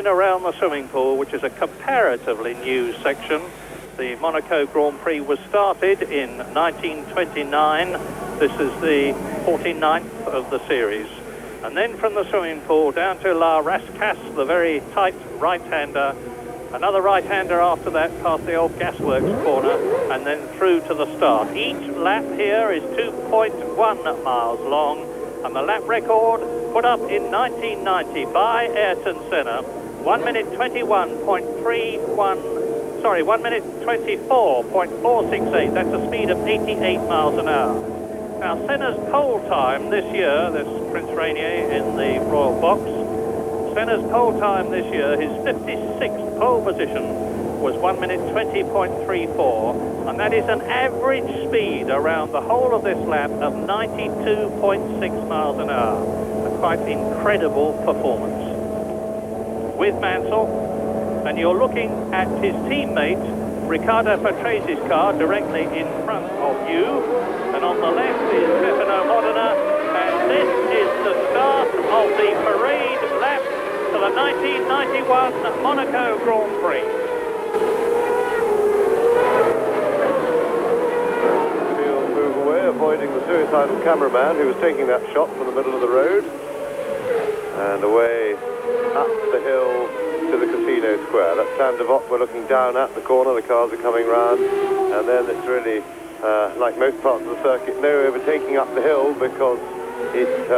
Around the swimming pool, which is a comparatively new section. The Monaco Grand Prix was started in 1929. This is the 49th of the series. And then from the swimming pool down to La Rascasse, the very tight right-hander. Another right-hander after that past the old gasworks corner, and then through to the start. Each lap here is 2.1 miles long, and the lap record put up in 1990 by Ayrton Senna. 1 minute 24.468. That's a speed of 88 miles an hour. Now, Senna's pole time this year, this Prince Rainier in the Royal Box, Senna's pole time this year, his 56th pole position, was 1 minute 20.34, and that is an average speed around the whole of this lap of 92.6 miles an hour. A quite incredible performance. With Mansell, and you're looking at his teammate Riccardo Patrese's car directly in front of you, and on the left is Stefano Modena, and this is the start of the parade lap to the 1991 Monaco Grand Prix. He'll move away, avoiding the suicidal cameraman who was taking that shot from the middle of the road, and away up the hill to the casino square. That's Saint-Devote we're looking down at the corner. The cars are coming round, and then it's really like most parts of the circuit, no overtaking up the hill, because it's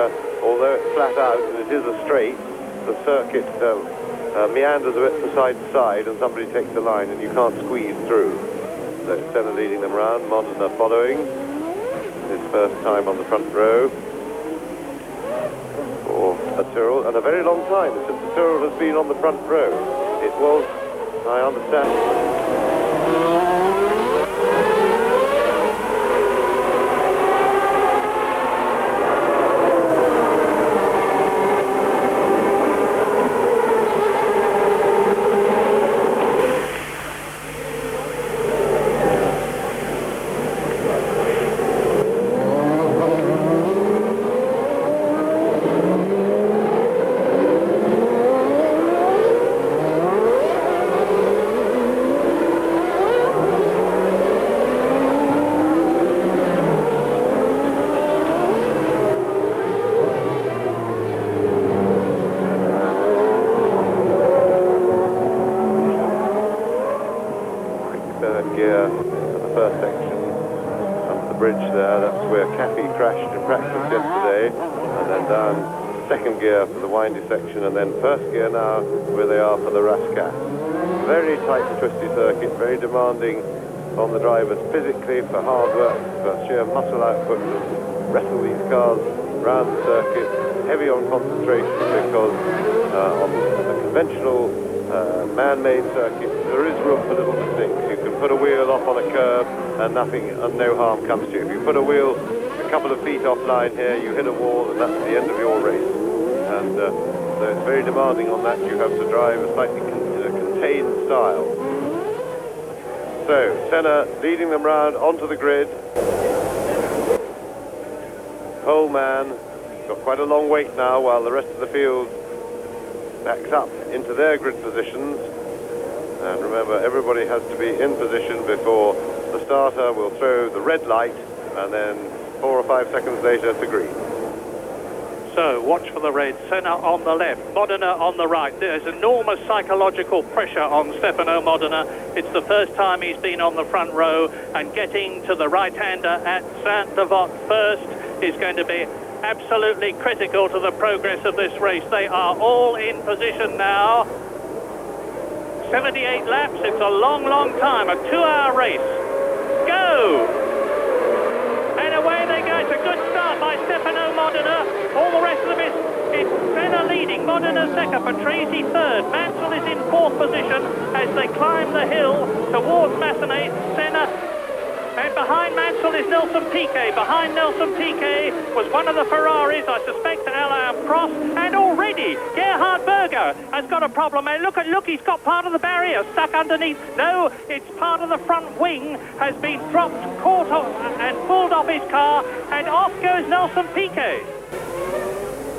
although it's flat out and it is a straight, the circuit meanders a bit from side to side, and somebody takes the line and you can't squeeze through. So Senna leading them round, Modena following, his first time on the front row for a Tyrrell, and a very long time since the Tyrrell has been on the front row. It was, I understand... gear at the first section under the bridge there. That's where Cappy crashed in practice yesterday, and then down second gear for the windy section, and then first gear now where they are for the Rascasse. Very tight and twisty circuit, very demanding on the drivers physically for hard work, for sheer muscle output to wrestle these cars round the circuit. Heavy on concentration because on a conventional man-made circuit there is room for little mistakes. You can put a wheel off on a curb and nothing and no harm comes to you. If you put a wheel a couple of feet offline here, you hit a wall and that's the end of your race. And so it's very demanding on that. You have to drive a slightly contained style. So Senna leading them round onto the grid. Pole man got quite a long wait now while the rest of the field backs up into their grid positions. And remember, everybody has to be in position before the starter will throw the red light, and then 4 or 5 seconds later to green. So watch for the red. Senna on the left, Modena on the right. There's enormous psychological pressure on Stefano Modena. It's the first time he's been on the front row, and getting to the right-hander at Saint-Devote first is going to be absolutely critical to the progress of this race. They are all in position now. 78 laps, it's a long, long time, a 2-hour race. Go! And away they go. It's a good start by Stefano Modena. All the rest of them is Senna leading, Modena second, Patrese third. Mansell is in fourth position as they climb the hill towards Massenet. Senna, and behind Mansell is Nelson Piquet. Behind Nelson Piquet was one of the Ferraris, I suspect Alain Prost, and already Gerhard Berger has got a problem. And look, he's got part of the barrier stuck underneath. No, it's part of the front wing has been dropped, caught off and pulled off his car, and off goes Nelson Piquet.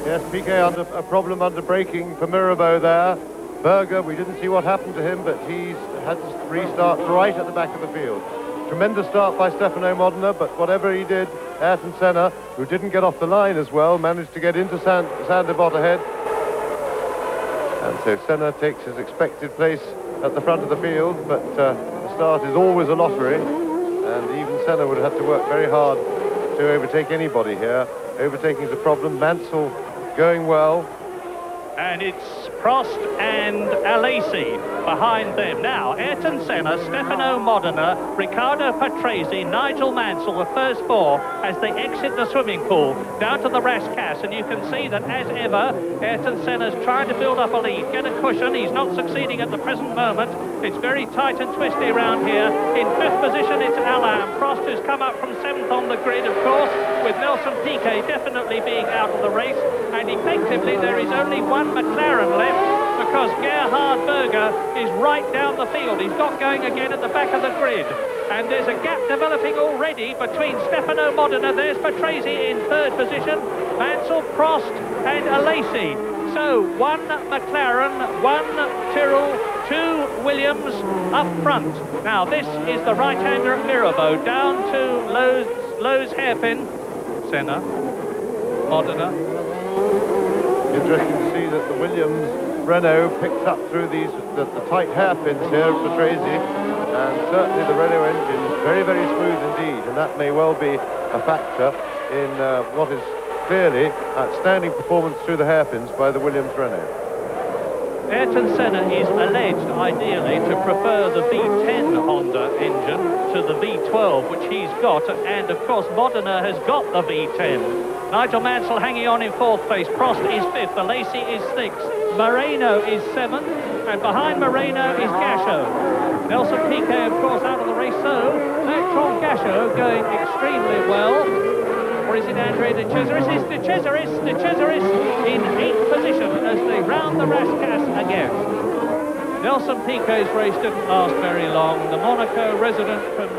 Yes, Piquet under a problem under braking for Mirabeau there. Berger, we didn't see what happened to him, but he's had to restart right at the back of the field. Tremendous start by Stefano Modena, but whatever he did, Ayrton Senna, who didn't get off the line as well, managed to get into Sandebot ahead. And so Senna takes his expected place at the front of the field, but the start is always a lottery, and even Senna would have to work very hard to overtake anybody here. Overtaking is a problem. Mansell going well. And it's Prost and Alesi behind them. Now, Ayrton Senna, Stefano Modena, Riccardo Patrese, Nigel Mansell, the first four, as they exit the swimming pool, down to the Rascasse. And you can see that, as ever, Ayrton Senna's trying to build up a lead, get a cushion. He's not succeeding at the present moment. It's very tight and twisty around here. In fifth position, it's Alain Prost, who's come up from seventh on the grid, of course, with Nelson Piquet definitely being out of the race. And effectively, there is only one McLaren left, because Gerhard Berger is right down the field. He's got going again at the back of the grid. And there's a gap developing already between Stefano Modena. There's Patrese in third position, Mansell, Prost and Alesi. So one McLaren, one Tyrrell, two Williams up front. Now this is the right-hander at Mirabeau, down to Lowe's hairpin. Senna, Modena. Interesting to see that the Williams Renault picks up through the tight hairpins here of Patrese, and certainly the Renault engine is very, very smooth indeed, and that may well be a factor in what is clearly outstanding performance through the hairpins by the Williams Renault. Ayrton Senna is alleged, ideally, to prefer the V10 Honda engine to the V12, which he's got, and of course Modena has got the V10. Nigel Mansell hanging on in fourth place, Prost is fifth, Alesi is sixth, Moreno is seventh, and behind Moreno is Gasho. Nelson Piquet, of course, out of the race, so Bertrand Gasho going extremely well. Or is it Andrea De Cesaris? It's De Cesaris in eighth position as they round the Rascasse again. Nelson Piquet's race didn't last very long. The Monaco resident can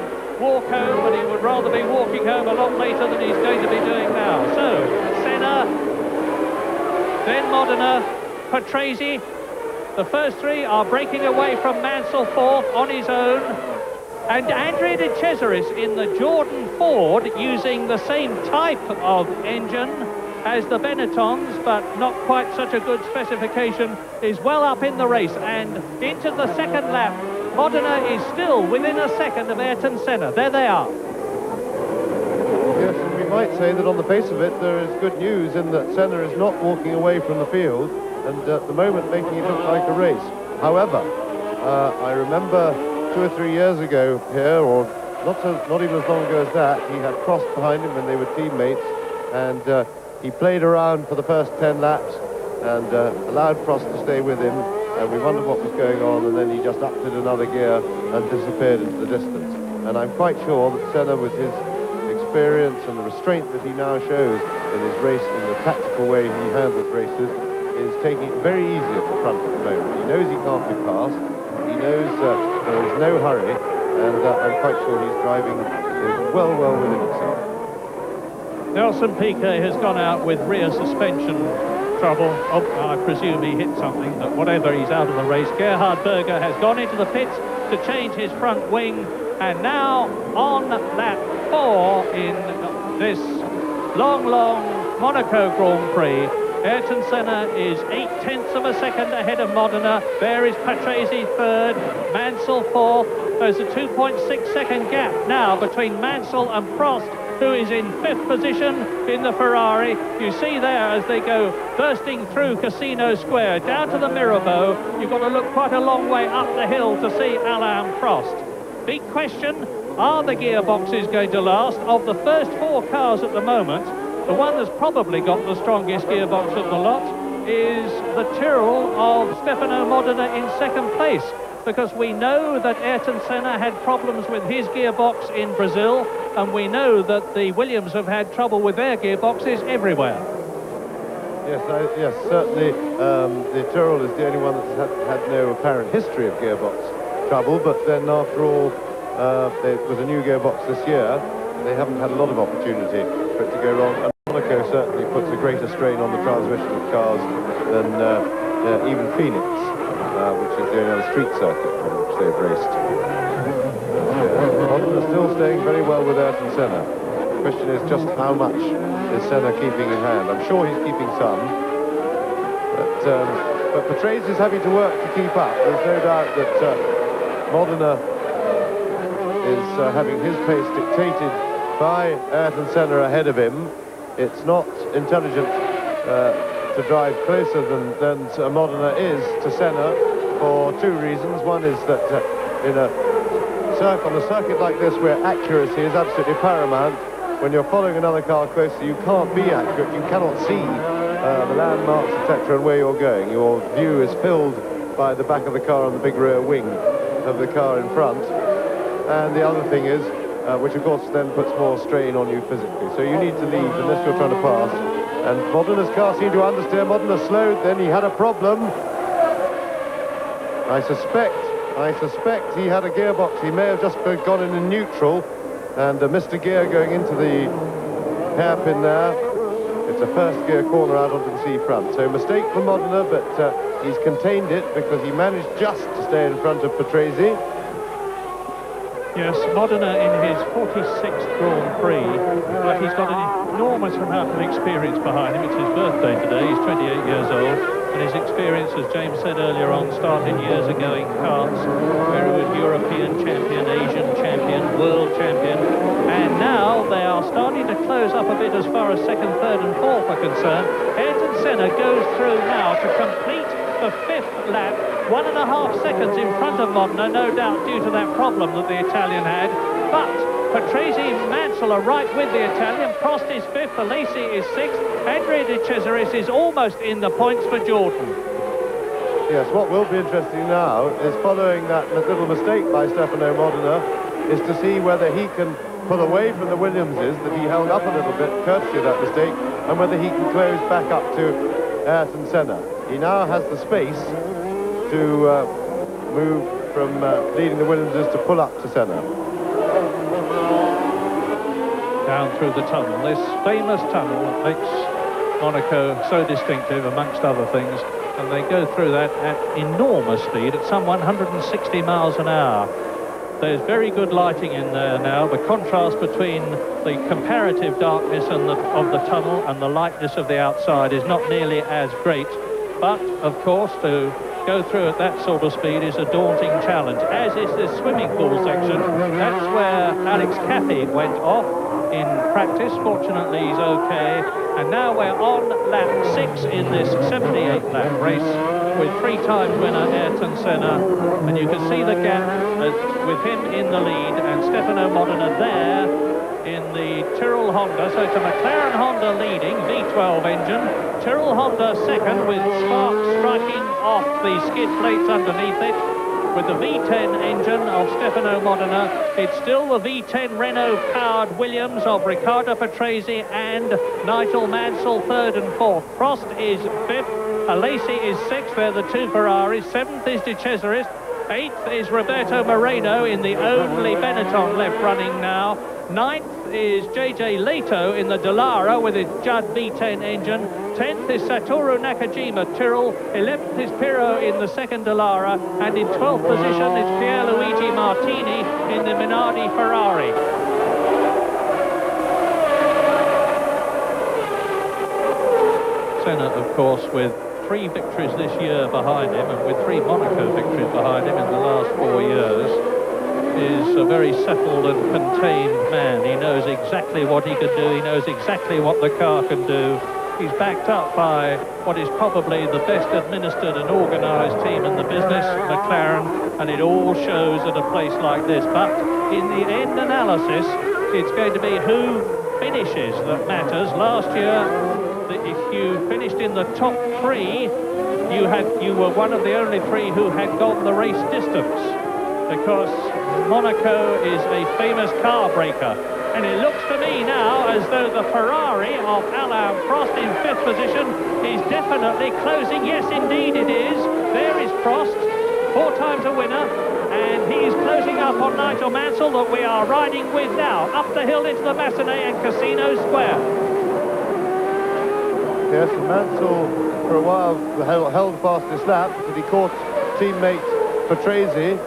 walk home, but he would rather be walking home a lot later than he's going to be doing now. So, Senna, then Modena, Patrese. The first three are breaking away from Mansell fourth on his own. And Andrea De Cesaris in the Jordan Ford, using the same type of engine as the Benettons, but not quite such a good specification, is well up in the race. And into the second lap, Modena is still within a second of Ayrton Senna. There they are. Yes, and we might say that on the face of it, there is good news in that Senna is not walking away from the field, and at the moment making it look like a race. However, I remember 2 or 3 years ago here, or not even as long ago as that, he had Prost behind him when they were teammates, and he played around for the first 10 laps and allowed Prost to stay with him, and we wondered what was going on, and then he just upped it another gear and disappeared into the distance. And I'm quite sure that Senna, with his experience and the restraint that he now shows in his race, in the tactical way he handles races, is taking it very easy at the front at the moment. He knows he can't be passed. He knows there is no hurry, and I'm quite sure he's driving well within himself. Nelson Piquet has gone out with rear suspension trouble. Oh, I presume he hit something, but whatever, he's out of the race. Gerhard Berger has gone into the pits to change his front wing, and now on lap 4 in this long Monaco Grand Prix, Ayrton Senna is 0.8 of a second ahead of Modena. There is Patrese third, Mansell fourth. There's a 2.6 second gap now between Mansell and Prost, who is in fifth position in the Ferrari. You see there as they go bursting through Casino Square down to the Mirabeau. You've got to look quite a long way up the hill to see Alain Prost. Big question, are the gearboxes going to last? Of the first 4 cars at the moment, the one that's probably got the strongest gearbox of the lot is the Tyrrell of Stefano Modena in second place, because we know that Ayrton Senna had problems with his gearbox in Brazil, and we know that the Williams have had trouble with their gearboxes everywhere. Yes, certainly the Tyrrell is the only one that's had no apparent history of gearbox trouble, but then after all, it was a new gearbox this year. They haven't had a lot of opportunity for it to go wrong. And Monaco certainly puts a greater strain on the transmission of cars than even Phoenix. the only other street circuit on which they've raced. Modena still staying very well with Ayrton Senna. The question is just how much is Senna keeping in hand. I'm sure he's keeping some, but Patrese is having to work to keep up. There's no doubt that Modena is having his pace dictated by Ayrton Senna ahead of him. It's not intelligent to drive closer than Modena is to Senna for two reasons. One is that on a circuit like this where accuracy is absolutely paramount, when you're following another car closer, you can't be accurate. You cannot see the landmarks, etc., and where you're going. Your view is filled by the back of the car and the big rear wing of the car in front. And the other thing is, which of course then puts more strain on you physically. So you need to leave unless you're trying to pass. And Modena's car seemed to understeer. Modena slowed, then he had a problem. I suspect he had a gearbox. He may have just gone in neutral and missed a gear going into the hairpin there. It's a first gear corner out onto the sea front. So mistake for Modena, but he's contained it because he managed just to stay in front of Patrese. Yes, Modena in his 46th Grand Prix, but he's got an enormous amount of experience behind him. It's his birthday today, he's 28 years old, and his experience, as James said earlier on, started years ago in karts, where he was European champion, Asian champion, world champion, and now they are starting to close up a bit as far as second, third and fourth are concerned. Ayrton Senna goes through now to complete the fifth lap, 1.5 seconds in front of Modena, no doubt due to that problem that the Italian had. But Patrese and Mansell are right with the Italian. Prost is fifth, Alesi is sixth, Andrea De Cesaris is almost in the points for Jordan. Yes, what will be interesting now is following that little mistake by Stefano Modena is to see whether he can pull away from the Williamses that he held up a little bit courtesy of that mistake, and whether he can close back up to Ayrton Senna. He now has the space to move from leading the Williamses to pull up to Senna. Down through the tunnel, this famous tunnel that makes Monaco so distinctive amongst other things, and they go through that at enormous speed at some 160 miles an hour. There's very good lighting in there now. The contrast between the comparative darkness and of the tunnel and the lightness of the outside is not nearly as great. But, of course, to go through at that sort of speed is a daunting challenge, as is this swimming pool section. That's where Alex Caffey went off in practice. Fortunately, he's okay. And now we're on lap 6 in this 78-lap race with 3-time winner Ayrton Senna. And you can see the gap with him in the lead and Stefano Modena there in the Tyrrell Honda. So it's a McLaren Honda leading, V12 engine. Tyrrell Honda second with sparks striking off the skid plates underneath it. With the V10 engine of Stefano Modena, it's still the V10 Renault-powered Williams of Riccardo Patrese and Nigel Mansell, third and fourth. Prost is fifth, Alesi is sixth, they're the two Ferraris. Seventh is De Cesaris, eighth is Roberto Moreno in the only Benetton left running now. Ninth is JJ Leto in the Dallara with his Judd V10 engine. 10th is Satoru Nakajima Tyrrell. 11th is Pirro in the second Dallara. And in 12th position is Pierluigi Martini in the Minardi Ferrari. Senna, of course, with 3 victories this year behind him and with 3 Monaco victories behind him in the last 4 years, is a very settled and contained man. He knows exactly what he can do. He knows exactly what the car can do. He's backed up by what is probably the best administered and organised team in the business, McLaren, and it all shows at a place like this. But in the end analysis, it's going to be who finishes that matters. Last year, if you finished in the top 3, you were one of the only 3 who had gone the race distance, because Monaco is a famous car breaker. And it looks to me now as though the Ferrari of Alain Prost in 5th position is definitely closing. Yes, indeed it is. There is Prost, 4 times a winner, and he is closing up on Nigel Mansell that we are riding with now, up the hill into the Massenet and Casino Square. Yes, and Mansell for a while held fast this lap, but he caught teammate Patrese.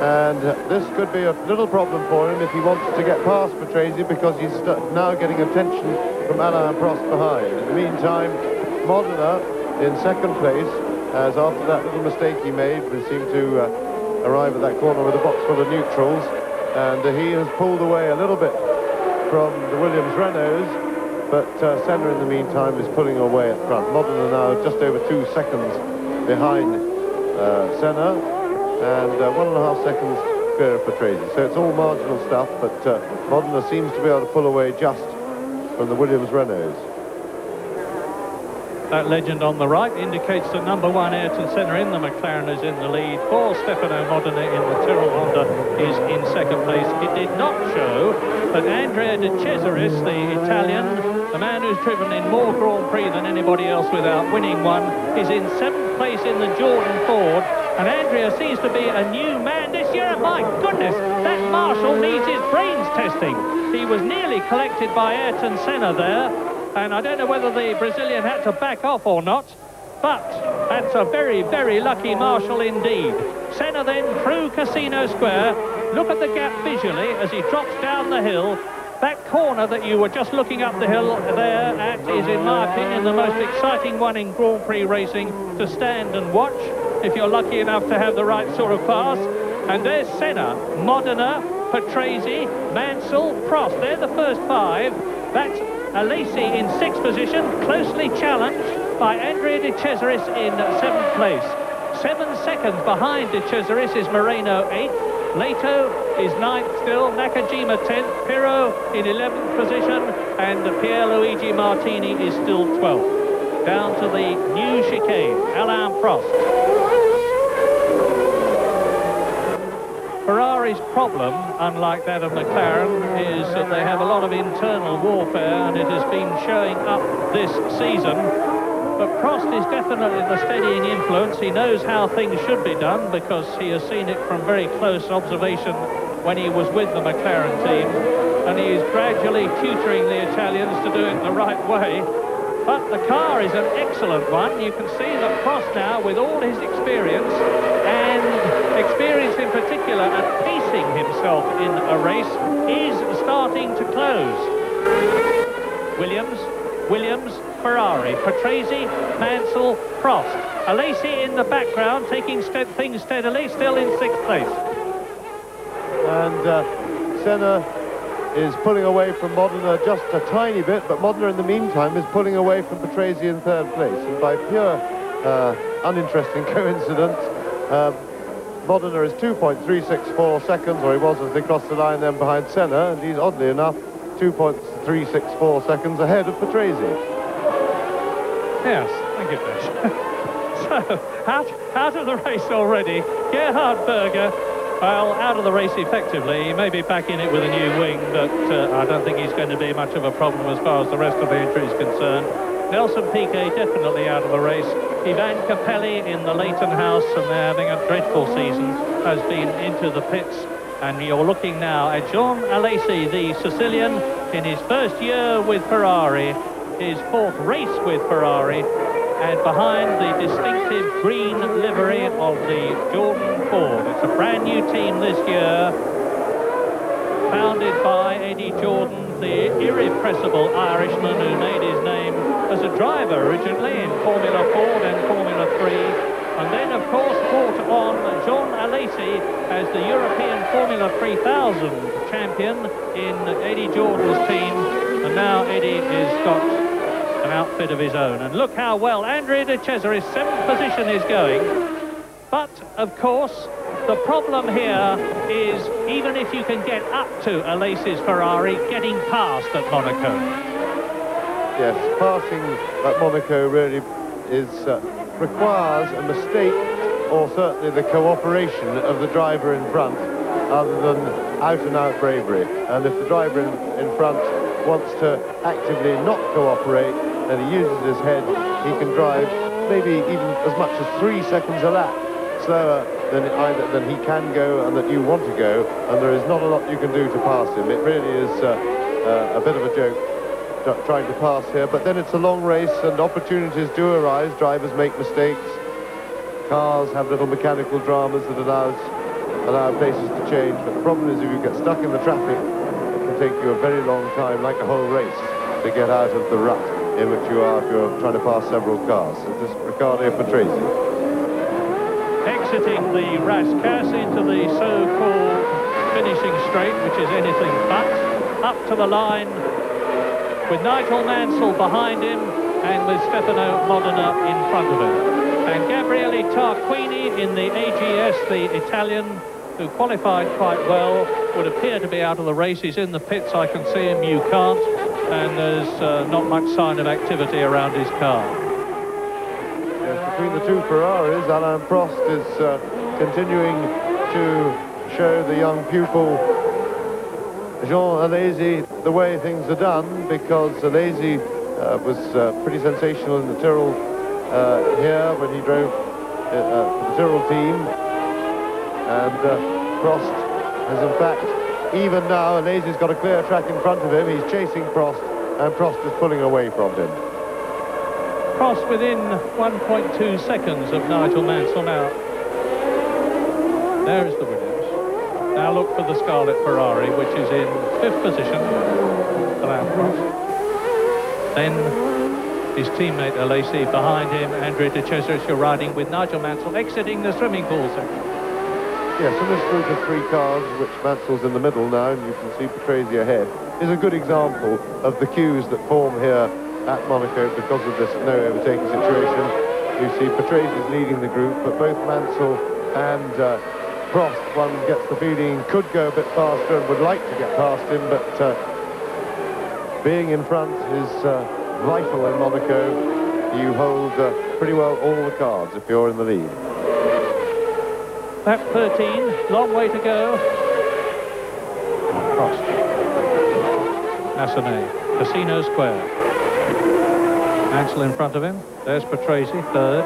And this could be a little problem for him if he wants to get past Patrese, because he's now getting attention from Alain Prost behind. In the meantime, Modena in second place, as after that little mistake he made, we seem to arrive at that corner with a box full of neutrals, and he has pulled away a little bit from the Williams Renaults, but Senna in the meantime is pulling away at front. Modena now just over 2 seconds behind Senna, and 1.5 seconds clear of Patrese. So it's all marginal stuff, but Modena seems to be able to pull away just from the Williams Renaults. That legend on the right indicates that number 1 Ayrton Senna in the McLaren is in the lead. 4 Stefano Modena in the Tyrrell Honda is in second place. It did not show that Andrea De Cesaris, the Italian, the man who's driven in more Grand Prix than anybody else without winning one, is in 7th place in the Jordan Ford. And Andrea seems to be a new man this year. My goodness, that Marshall needs his brains testing. He was nearly collected by Ayrton Senna there. And I don't know whether the Brazilian had to back off or not, but that's a very, very lucky Marshall indeed. Senna then through Casino Square. Look at the gap visually as he drops down the hill. That corner that you were just looking up the hill there at is, in my opinion, the most exciting one in Grand Prix racing to stand and watch, if you're lucky enough to have the right sort of pass. And there's Senna, Modena, Patrese, Mansell, Prost. They're the first 5. That's Alesi in 6th position, closely challenged by Andrea De Cesaris in 7th place. 7 seconds behind De Cesaris is Moreno 8th. Leto is 9th still, Nakajima 10th, Pirro in 11th position, and Pierluigi Martini is still 12th. Down to the new chicane, Alain Prost. Ferrari's problem, unlike that of McLaren, is that they have a lot of internal warfare, and it has been showing up this season. But Prost is definitely the steadying influence. He knows how things should be done because he has seen it from very close observation when he was with the McLaren team, and he is gradually tutoring the Italians to do it the right way. But the car is an excellent one. You can see that Prost now, with all his experience, and experience in particular at pacing himself in a race, is starting to close. Williams, Ferrari, Patrese, Mansell, Prost. Alesi in the background, taking things steadily, still in 6th place. And Senna is pulling away from Modena just a tiny bit, but Modena in the meantime is pulling away from Patrese in 3rd place. And by pure uninteresting coincidence, Modena is 2.364 seconds, or he was as they crossed the line then behind Senna, and he's oddly enough 2.364 seconds ahead of Patrese. Yes, thank you, Dash. So, out of the race already, Gerhard Berger. Well, out of the race effectively. He may be back in it with a new wing, but I don't think he's going to be much of a problem as far as the rest of the entry is concerned. Nelson Piquet definitely out of the race. Ivan Capelli in the Leighton house, and they're having a dreadful season, has been into the pits. And you're looking now at Jean Alesi, the Sicilian, in his first year with Ferrari, his 4th race with Ferrari, and behind the distinctive green livery of the Jordan Ford. It's a brand new team this year, founded by Eddie Jordan, the irrepressible Irishman who made his name as a driver originally in Formula Ford and Formula 3, and then of course brought on Jean Alesi as the European Formula 3000 champion in Eddie Jordan's team, and now Eddie has got an outfit of his own. And look how well Andrea De Cesaris' 7th position is going. But of course the problem here is, even if you can get up to Alesi's Ferrari, getting past at Monaco. Yes, passing at Monaco really is requires a mistake, or certainly the cooperation of the driver in front, other than out-and-out bravery. And if the driver in front wants to actively not cooperate, and he uses his head, he can drive maybe even as much as 3 seconds a lap slower than he can go and that you want to go, and there is not a lot you can do to pass him. It really is a bit of a joke trying to pass here, but then it's a long race and opportunities do arise. Drivers make mistakes, cars have little mechanical dramas that allow places to change, but the problem is if you get stuck in the traffic, it can take you a very long time, like a whole race, to get out of the rut in which you are if you're trying to pass several cars. So this is Riccardo Patrese. Exiting the Rascasse into the so-called finishing straight, which is anything but, up to the line with Nigel Mansell behind him and with Stefano Modena in front of him. And Gabriele Tarquini in the AGS, the Italian, who qualified quite well, would appear to be out of the race. He's in the pits, I can see him, you can't, and there's not much sign of activity around his car. Yes, between the two Ferraris, Alain Prost is continuing to show the young pupil Jean Alesi the way things are done, because Alesi was pretty sensational in the Tyrrell here when he drove for the Tyrrell team, and Prost has in fact, even now, Alesi's got a clear track in front of him. He's chasing Prost, and Prost is pulling away from him. Prost within 1.2 seconds of Nigel Mansell now. There is the Williams. Now look for the Scarlet Ferrari, which is in 5th position. Alain Prost. Then his teammate Alesi behind him. Andrea De Cesaris riding with Nigel Mansell exiting the swimming pool section. Yes, and this group of 3 cars, which Mansell's in the middle now, and you can see Patrese ahead, is a good example of the queues that form here at Monaco because of this no overtaking situation. You see Patrese leading the group, but both Mansell and Prost, one gets the feeling, could go a bit faster and would like to get past him, but being in front is vital in Monaco. You hold pretty well all the cards if you're in the lead. Lap 13, long way to go. Prost. Massenet, Casino Square. Mansell in front of him. There's Patrese, 3rd.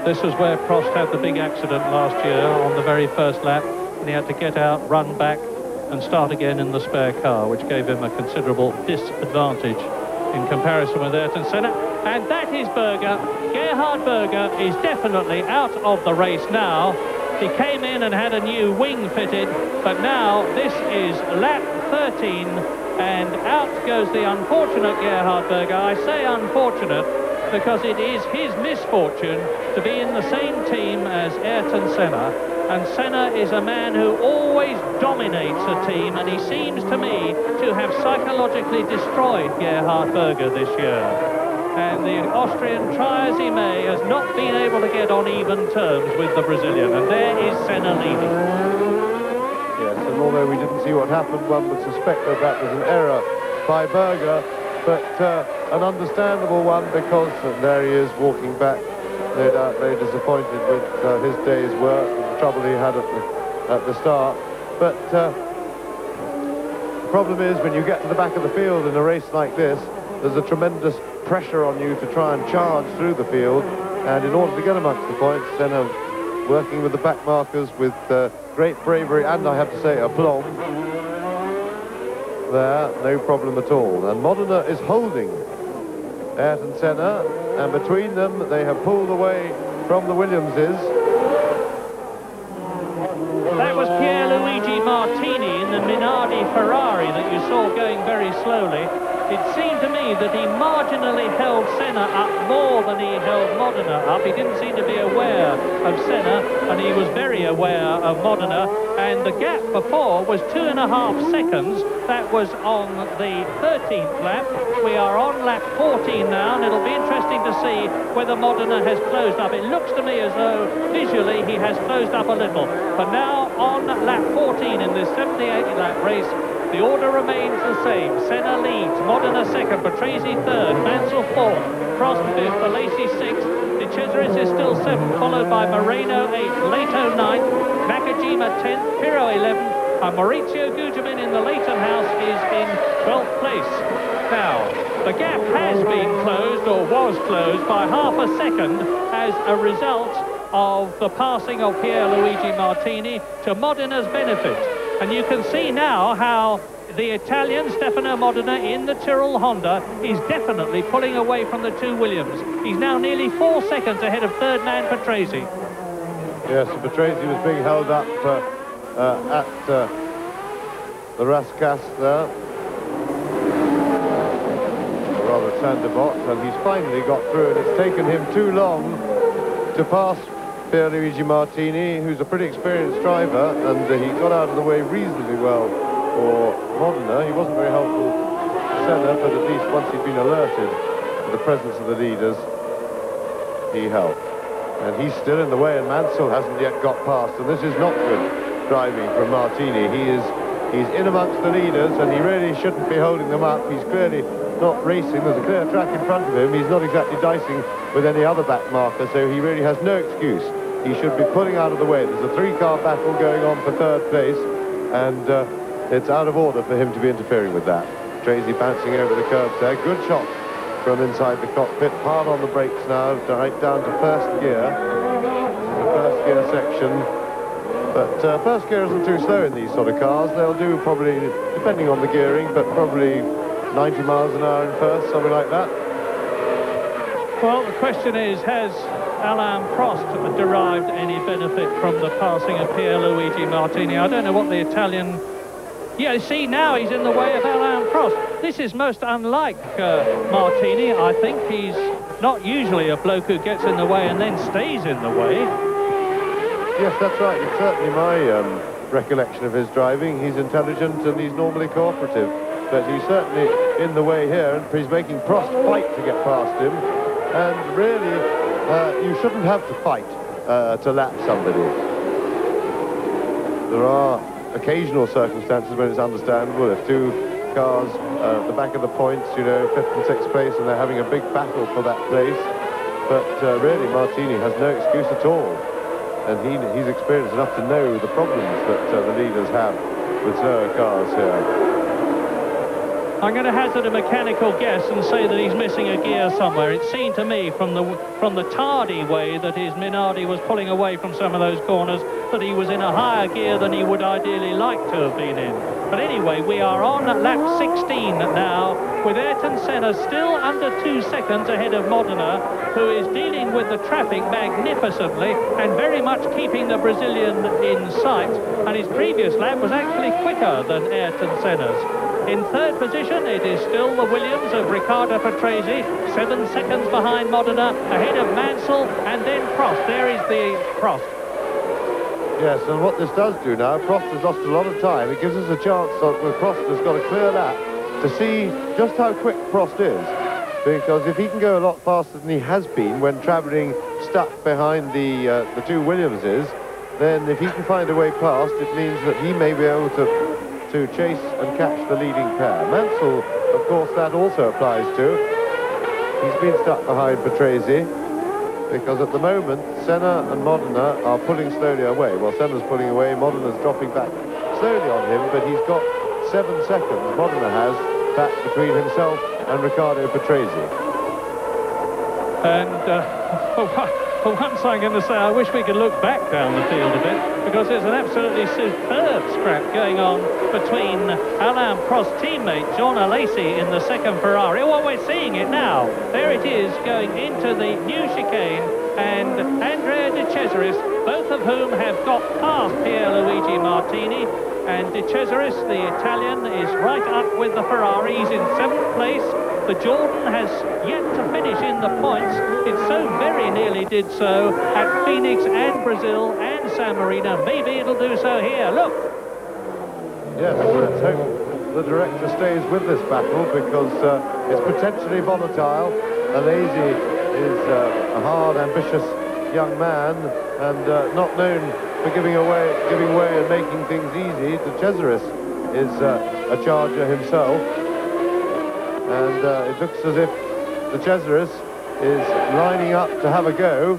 This was where Prost had the big accident last year on the very first lap, and he had to get out, run back, and start again in the spare car, which gave him a considerable disadvantage in comparison with Ayrton Senna. And that is Berger. Gerhard Berger is definitely out of the race now. He came in and had a new wing fitted, but now this is lap 13, and out goes the unfortunate Gerhard Berger. I say unfortunate because it is his misfortune to be in the same team as Ayrton Senna, and Senna is a man who always dominates a team, and he seems to me to have psychologically destroyed Gerhard Berger this year. And the Austrian, try as he may, has not been able to get on even terms with the Brazilian, and there is Senna leading. Yes, and although we didn't see what happened, one would suspect that that was an error by Berger, but an understandable one, because there he is walking back, no doubt very disappointed with his day's work and the trouble he had at the start. But the problem is, when you get to the back of the field in a race like this, there's a tremendous pressure on you to try and charge through the field, and in order to get amongst the points, Senna working with the back markers with great bravery and, I have to say, aplomb. There, no problem at all. And Modena is holding Ayrton Senna, and between them they have pulled away from the Williamses. That was Pierluigi Martini in the Minardi Ferrari that you saw going very slowly. It seemed to me that he marginally held Senna up more than he held Modena up. He didn't seem to be aware of Senna, and he was very aware of Modena. And the gap before was 2.5 seconds. That was on the 13th lap. We are on lap 14 now, and it'll be interesting to see whether Modena has closed up. It looks to me as though visually he has closed up a little. But now on lap 14 in this 78 lap race, the order remains the same. Senna leads, Modena 2nd, Patrese 3rd, Mansell 4th, Prost 5th, Alesi 6th, De Cesaris is still 7th, followed by Moreno 8th, Leto 9th, Nakajima 10th, Pirro 11th, and Maurizio Gugelmin in the Leighton house is in 12th place. Now, the gap has been closed, or was closed, by half a second as a result of the passing of Pierluigi Martini to Modena's benefit. And you can see now how the Italian Stefano Modena in the Tyrrell Honda is definitely pulling away from the two Williams. He's now nearly 4 seconds ahead of third man Patrese. Yes, Patrese was being held up at the Rascasse there, or rather Sandebot, and he's finally got through, and it's taken him too long to pass Pierluigi Martini, who's a pretty experienced driver, and he got out of the way reasonably well for Modena. He wasn't very helpful to Senna, but at least once he'd been alerted to the presence of the leaders, he helped. And he's still in the way, and Mansell hasn't yet got past, and this is not good driving from Martini. He's in amongst the leaders, and he really shouldn't be holding them up. He's clearly not racing. There's a clear track in front of him. He's not exactly dicing with any other back marker, so he really has no excuse. He should be pulling out of the way. There's a three-car battle going on for third place, and it's out of order for him to be interfering with that. Tracy bouncing over the curbs there. Good shot from inside the cockpit. Hard on the brakes now, right down to first gear. The first gear section. But first gear isn't too slow in these sort of cars. They'll do probably, depending on the gearing, but probably 90 miles an hour in first, something like that. Well, the question is, has Alain Prost derived any benefit from the passing of Pierluigi Martini? I don't know what the Italian... Yeah, see, now he's in the way of Alain Prost. This is most unlike Martini. I think he's not usually a bloke who gets in the way and then stays in the way. Yes, that's right. It's certainly my recollection of his driving. He's intelligent and he's normally cooperative. But he's certainly in the way here, and he's making Prost fight to get past him. And really, you shouldn't have to fight to lap somebody. There are occasional circumstances when it's understandable. If two cars at the back of the points, you know, 5th and 6th place, and they're having a big battle for that place. But really, Martini has no excuse at all. And he's experienced enough to know the problems that the leaders have with slower cars here. I'm going to hazard a mechanical guess and say that he's missing a gear somewhere. It seemed to me from the tardy way that his Minardi was pulling away from some of those corners that he was in a higher gear than he would ideally like to have been in. But anyway, we are on lap 16 now, with Ayrton Senna still under 2 seconds ahead of Modena, who is dealing with the traffic magnificently and very much keeping the Brazilian in sight. And his previous lap was actually quicker than Ayrton Senna's. In third position, it is still the Williams of Riccardo Patrese, 7 seconds behind Modena, ahead of Mansell, and then Prost. There is the Prost. Yes, and what this does do now, Prost has lost a lot of time. It gives us a chance, when Prost has got a clear lap, to see just how quick Prost is. Because if he can go a lot faster than he has been when travelling stuck behind the two Williamses, then if he can find a way past, it means that he may be able to chase and catch the leading pair. Mansell, of course, that also applies to. He's been stuck behind Patrese because at the moment Senna and Modena are pulling slowly away. Well, Senna's pulling away, Modena's dropping back slowly on him, but he's got 7 seconds, Modena has, back between himself and Riccardo Patrese. And for once I'm going to say I wish we could look back down the field a bit, because there's an absolutely superb scrap going on between Alain Prost's teammate John Alesi in the second Ferrari. Well, we're seeing it now. There it is going into the new chicane, and Andrea De Cesaris, both of whom have got past Pierluigi Martini, and De Cesaris, the Italian, is right up with the Ferrari. He's in 7th place. The Jordan has yet to finish in the points. It so very nearly did so at Phoenix and Brazil and San Marino. Maybe it'll do so here. Look. Yes, let's hope the director stays with this battle, because it's potentially volatile. Alesi is a hard, ambitious young man, and not known for giving way and making things easy. De Cesaris is a charger himself. And it looks as if De Cesaris is lining up to have a go.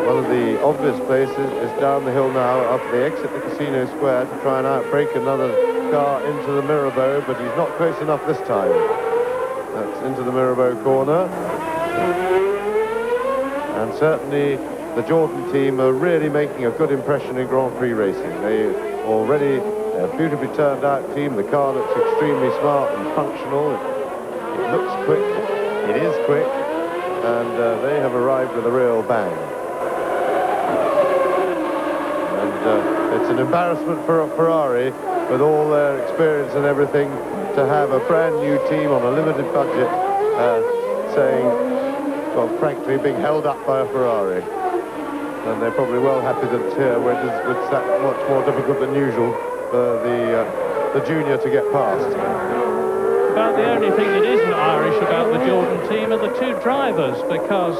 One of the obvious places is down the hill now, after they exit the Casino Square to try and outbrake another car into the Mirabeau, but he's not close enough this time. That's into the Mirabeau corner. And certainly the Jordan team are really making a good impression in Grand Prix racing. They already They're a beautifully turned out team. The car looks extremely smart and functional. It looks quick. It is quick. And they have arrived with a real bang. And it's an embarrassment for a Ferrari, with all their experience and everything, to have a brand new team on a limited budget saying, well, frankly, being held up by a Ferrari. And they're probably well happy that it's here, where it's that much more difficult than usual for the junior to get past. But the only thing that isn't Irish about the Jordan team are the two drivers, because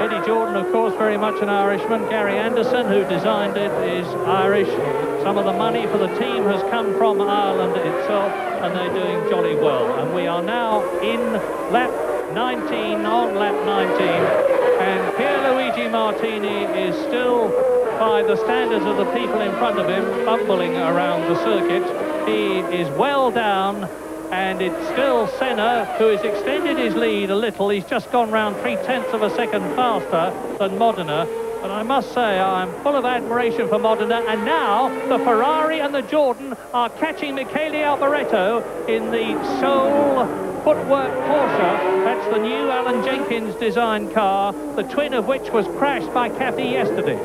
Eddie Jordan, of course, very much an Irishman. Gary Anderson, who designed it, is Irish. Some of the money for the team has come from Ireland itself, and they're doing jolly well. And we are now in lap 19, on lap 19, and Pierluigi Martini is still, by the standards of the people in front of him, bumbling around the circuit. He is well down, and it's still Senna who has extended his lead a little. He's just gone round 0.3 of a second faster than Modena. But I must say, I'm full of admiration for Modena, and now the Ferrari and the Jordan are catching Michele Alboreto in the sole footwork Porsche. That's the new Alan Jenkins designed car, the twin of which was crashed by Cathy yesterday.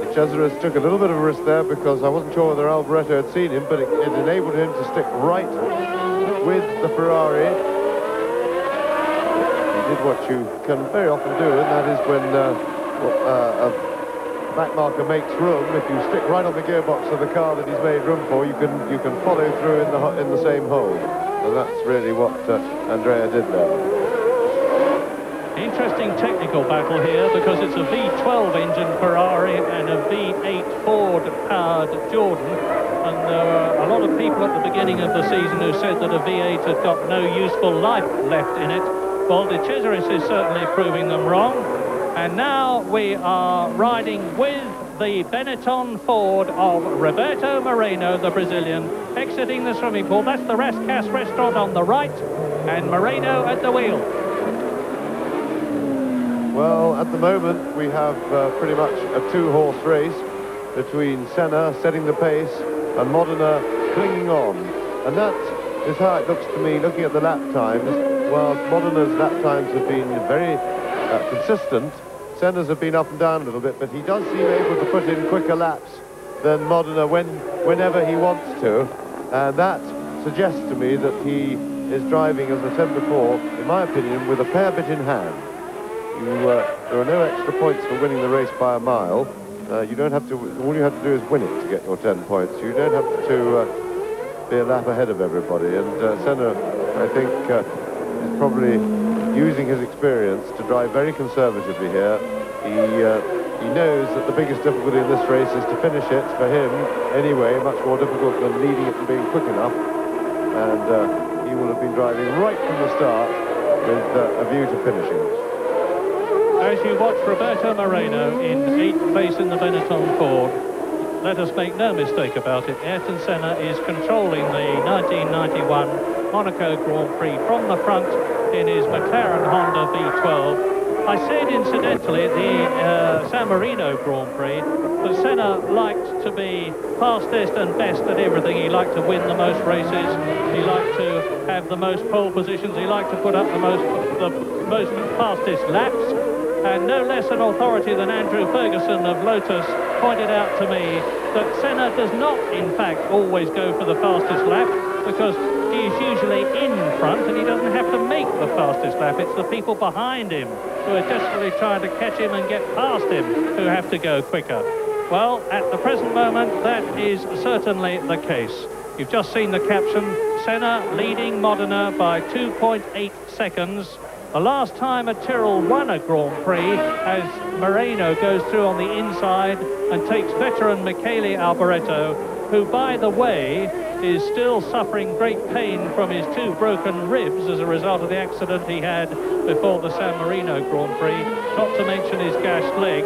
The Cesaris took a little bit of a risk there, because I wasn't sure whether Alboreto had seen him, but it enabled him to stick right with the Ferrari. He did what you can very often do, and that is when a backmarker makes room. If you stick right on the gearbox of the car that he's made room for, you can follow through in the same hole. And that's really what Andrea did there. Interesting technical battle here, because it's a V12 engine Ferrari and a V8 Ford powered Jordan, and there were a lot of people at the beginning of the season who said that a V8 had got no useful life left in it. Well, De Cesaris is certainly proving them wrong, and now we are riding with the Benetton Ford of Roberto Moreno, the Brazilian, exiting the swimming pool. That's the Rascasse restaurant on the right, and Moreno at the wheel. Well, at the moment, we have pretty much a two-horse race between Senna setting the pace and Modena clinging on. And that is how it looks to me, looking at the lap times. While Modena's lap times have been very consistent, Senna's have been up and down a little bit, but he does seem able to put in quicker laps than Modena whenever he wants to. And that suggests to me that he is driving, as I said before, in my opinion, with a fair bit in hand. There are no extra points for winning the race by a mile. You don't have to. All you have to do is win it to get your 10 points. You don't have to be a lap ahead of everybody. And Senna, I think, is probably using his experience to drive very conservatively here. He knows that the biggest difficulty in this race is to finish it for him anyway. Much more difficult than leading it and being quick enough. And he will have been driving right from the start with a view to finishing. As you watch Roberto Moreno in 8th place in the Benetton Ford, let us make no mistake about it, Ayrton Senna is controlling the 1991 Monaco Grand Prix from the front in his McLaren Honda V12. I said incidentally at the San Marino Grand Prix that Senna liked to be fastest and best at everything. He liked to win the most races, he liked to have the most pole positions, he liked to put up the most fastest laps. And no less an authority than Andrew Ferguson of Lotus pointed out to me that Senna does not, in fact, always go for the fastest lap, because he is usually in front and he doesn't have to make the fastest lap. It's the people behind him who are desperately trying to catch him and get past him who have to go quicker. Well, at the present moment, that is certainly the case. You've just seen the caption, Senna leading Modena by 2.8 seconds. The last time a Tyrrell won a Grand Prix, as Moreno goes through on the inside and takes veteran Michele Alboreto, who, by the way, is still suffering great pain from his 2 broken ribs as a result of the accident he had before the San Marino Grand Prix, not to mention his gashed leg.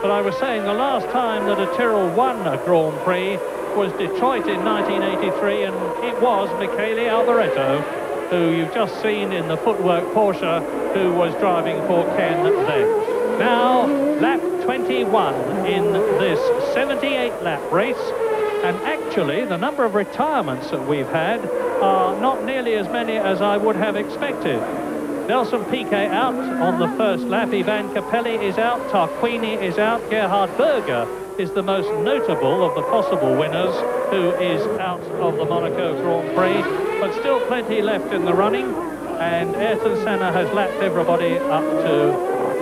But I was saying the last time that a Tyrrell won a Grand Prix was Detroit in 1983, and it was Michele Alboreto, who you've just seen in the footwork Porsche, who was driving for Ken then. Now, lap 21 in this 78-lap race. And actually, the number of retirements that we've had are not nearly as many as I would have expected. Nelson Piquet out on the first lap. Ivan Capelli is out. Tarquini is out. Gerhard Berger is the most notable of the possible winners, who is out of the Monaco Grand Prix. But still plenty left in the running. And Ayrton Senna has lapped everybody up to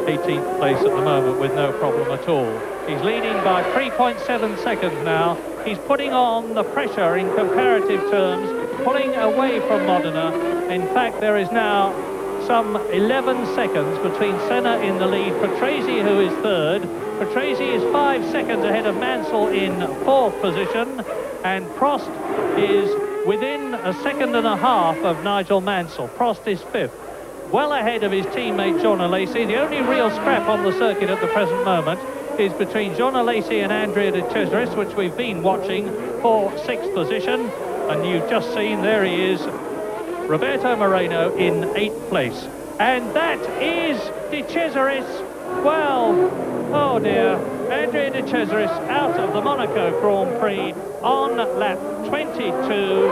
18th place at the moment with no problem at all. He's leading by 3.7 seconds now. He's putting on the pressure in comparative terms, pulling away from Modena. In fact, there is now some 11 seconds between Senna in the lead, Patrese, who is third. Patrese is 5 seconds ahead of Mansell in fourth position, and Prost is within a second and a half of Nigel Mansell. Prost is fifth, well ahead of his teammate John Alesi. The only real scrap on the circuit at the present moment is between John Alesi and Andrea de Cesaris, which we've been watching for sixth position. And you've just seen, there he is, Roberto Moreno in 8th place. And that is de Cesaris. Well, oh dear, Andrea de Cesaris out of the Monaco Grand Prix on lap 22.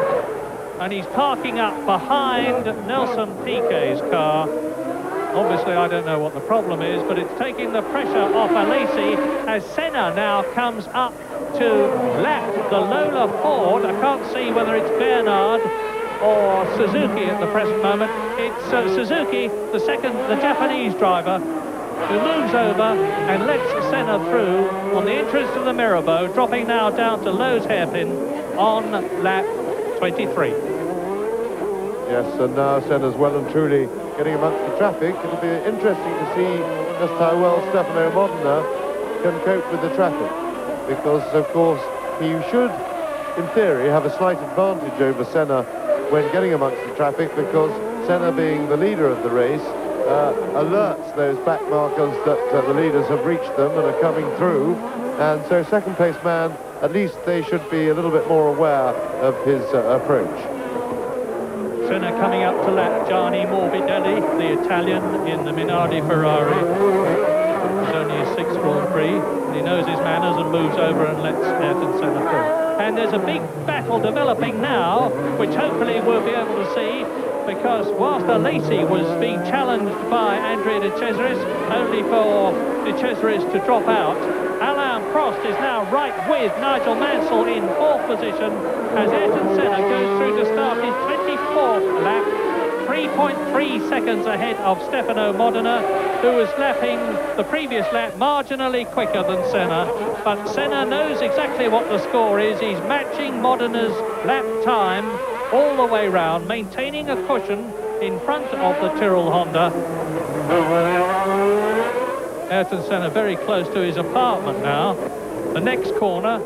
And he's parking up behind Nelson Piquet's car. Obviously, I don't know what the problem is, but it's taking the pressure off Alesi as Senna now comes up to lap the Lola Ford. I can't see whether it's Bernard or Suzuki at the present moment. It's Suzuki, the Japanese driver, who moves over and lets Senna through on the entrance to the Mirabeau, dropping now down to Lowe's hairpin on lap 23. Yes, and now Senna's well and truly getting amongst the traffic. It'll be interesting to see just how well Stefano Modena can cope with the traffic, because, of course, he should, in theory, have a slight advantage over Senna when getting amongst the traffic, because Senna, being the leader of the race, alerts those back markers that the leaders have reached them and are coming through. And so second place man, at least they should be a little bit more aware of his approach. Senna coming up to lap Gianni Morbidelli, the Italian in the Minardi Ferrari. It's only his sixth Grand Prix. He knows his manners and moves over and lets Ayrton Senna through. And there's a big battle developing now, which hopefully we'll be able to see, because whilst Alesi was being challenged by Andrea de Cesaris, only for de Cesaris to drop out, Alain Prost is now right with Nigel Mansell in fourth position as Ayrton Senna goes through to start his 24th lap, 3.3 seconds ahead of Stefano Modena, who was lapping the previous lap marginally quicker than Senna. But Senna knows exactly what the score is. He's matching Modena's lap time all the way round, maintaining a cushion in front of the Tyrrell Honda. Ayrton Senna very close to his apartment now. The next corner,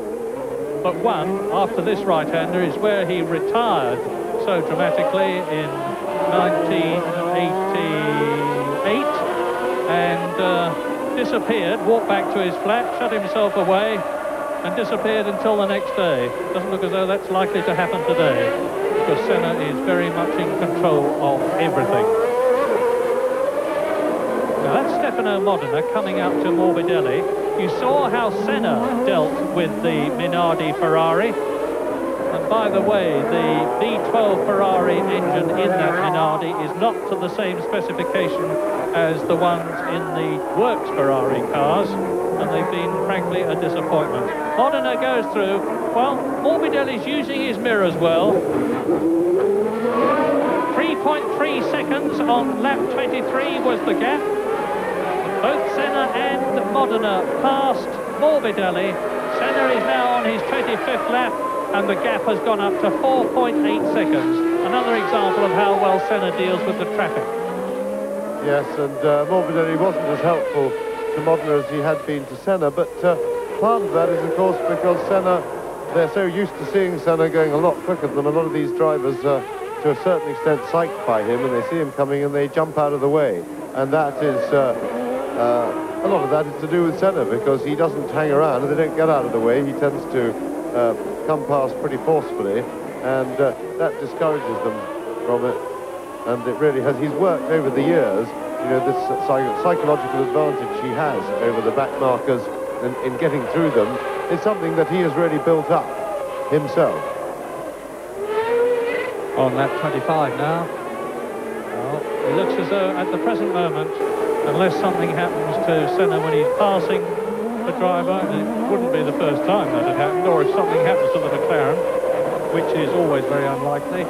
but one after this right-hander, is where he retired so dramatically in 1988 and disappeared, walked back to his flat, shut himself away and disappeared until the next day. Doesn't look as though that's likely to happen today, because Senna is very much in control of everything. Now that's Stefano Modena coming out to Morbidelli. You saw how Senna dealt with the Minardi Ferrari. And by the way, the V12 Ferrari engine in that Minardi is not to the same specification as the ones in the Works Ferrari cars, and they've been, frankly, a disappointment. Modena goes through. Well, Morbidelli's using his mirrors well. 3.3 seconds on lap 23 was the gap. Both Senna and Modena passed Morbidelli. Senna is now on his 25th lap, and the gap has gone up to 4.8 seconds. Another example of how well Senna deals with the traffic. Yes, and Morbidelli wasn't as helpful to Modena as he had been to Senna, but part of that is, of course, because Senna, they're so used to seeing Senna going a lot quicker than a lot of these drivers, to a certain extent psyched by him, and they see him coming and they jump out of the way. And that is, a lot of that is to do with Senna, because he doesn't hang around and they don't get out of the way. He tends to come past pretty forcefully, and that discourages them from it. And it really has. He's worked over the years, you know, this psychological advantage he has over the back markers in getting through them is something that he has really built up. himself. On lap 25 now. Well, it looks as though at the present moment, unless something happens to Senna when he's passing the driver, and it wouldn't be the first time that had happened, or if something happens to the McLaren, which is always very unlikely,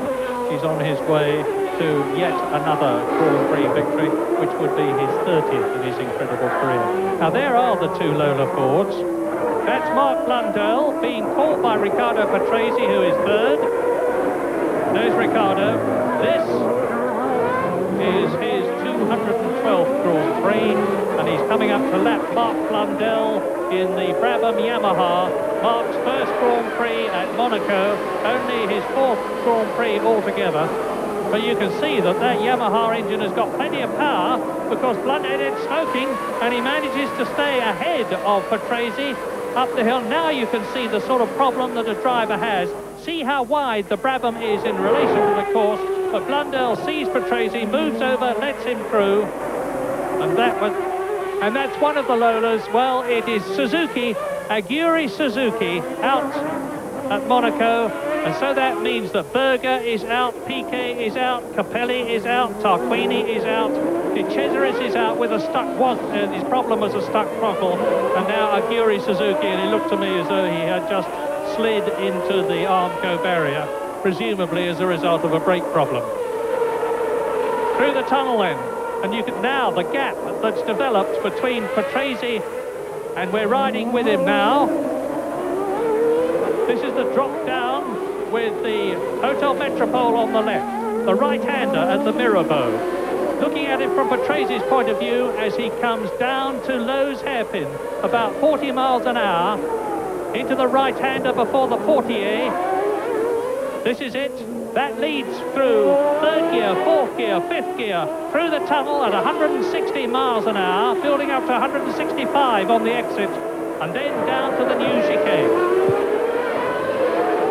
he's on his way to yet another Grand Prix victory, which would be his 30th in his incredible career. Now there are the two Lola Fords. That's Mark Blundell being caught by Riccardo Patrese, who is third. There's Riccardo. This is his 212th Grand Prix, and he's coming up to lap Mark Blundell in the Brabham Yamaha. Mark's first Grand Prix at Monaco, only his fourth Grand Prix altogether. But you can see that that Yamaha engine has got plenty of power, because Blundell is smoking, and he manages to stay ahead of Patrese up the hill. Now you can see the sort of problem that a driver has. See how wide the Brabham is in relation to the course, but Blundell sees Patrese, moves over, lets him through, and that's one of the Lolas. Well, it is Suzuki, Aguri Suzuki, out at Monaco, and so that means that Berger is out, Piquet is out, Capelli is out, Tarquini is out, De Cesaris is out with a stuck, his problem was a stuck throttle, and now Aguri Suzuki, and it looked to me as though he had just slid into the Armco barrier, presumably as a result of a brake problem. Through the tunnel then, and you can now, the gap that's developed between Patrese, and we're riding with him now. This is the drop down with the Hotel Metropole on the left, the right-hander at the Mirabeau. Looking at it from Patrese's point of view as he comes down to Lowe's hairpin, about 40 miles an hour, into the right-hander before the Portier. This is it. That leads through third gear, fourth gear, fifth gear, through the tunnel at 160 miles an hour, building up to 165 on the exit, and then down to the new chicane.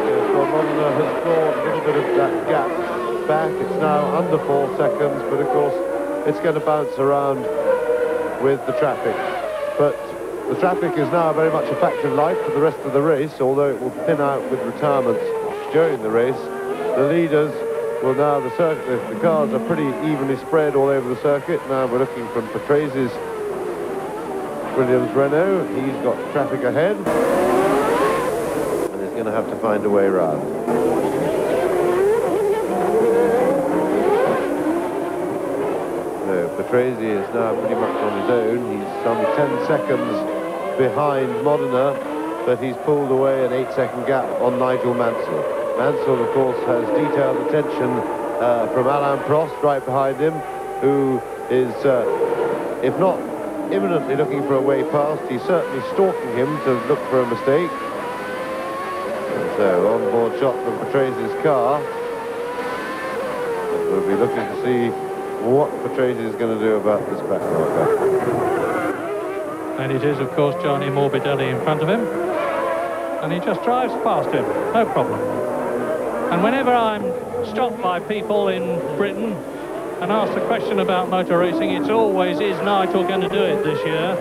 Yes, well, Modena has drawn a little bit of that gap back. It's now under 4 seconds, but of course it's going to bounce around with the traffic. But the traffic is now very much a fact of life for the rest of the race, although it will thin out with retirements during the race. The leaders will now, the cars are pretty evenly spread all over the circuit. Now we're looking from Patrese's Williams Renault. He's got traffic ahead, and he's going to have to find a way around. No, Patrese is now pretty much on his own. He's some 10 seconds behind Modena, but he's pulled away an 8-second gap on Nigel Mansell. Mansell, of course, has detailed attention from Alain Prost right behind him, who is, if not imminently looking for a way past, he's certainly stalking him to look for a mistake. And so, on-board shot from Patrese's car. We'll be looking to see what Patrese is going to do about this back marker. And it is, of course, Gianni Morbidelli in front of him. And he just drives past him, no problem. And whenever I'm stopped by people in Britain and asked a question about motor racing, it's always, is Nigel going to do it this year?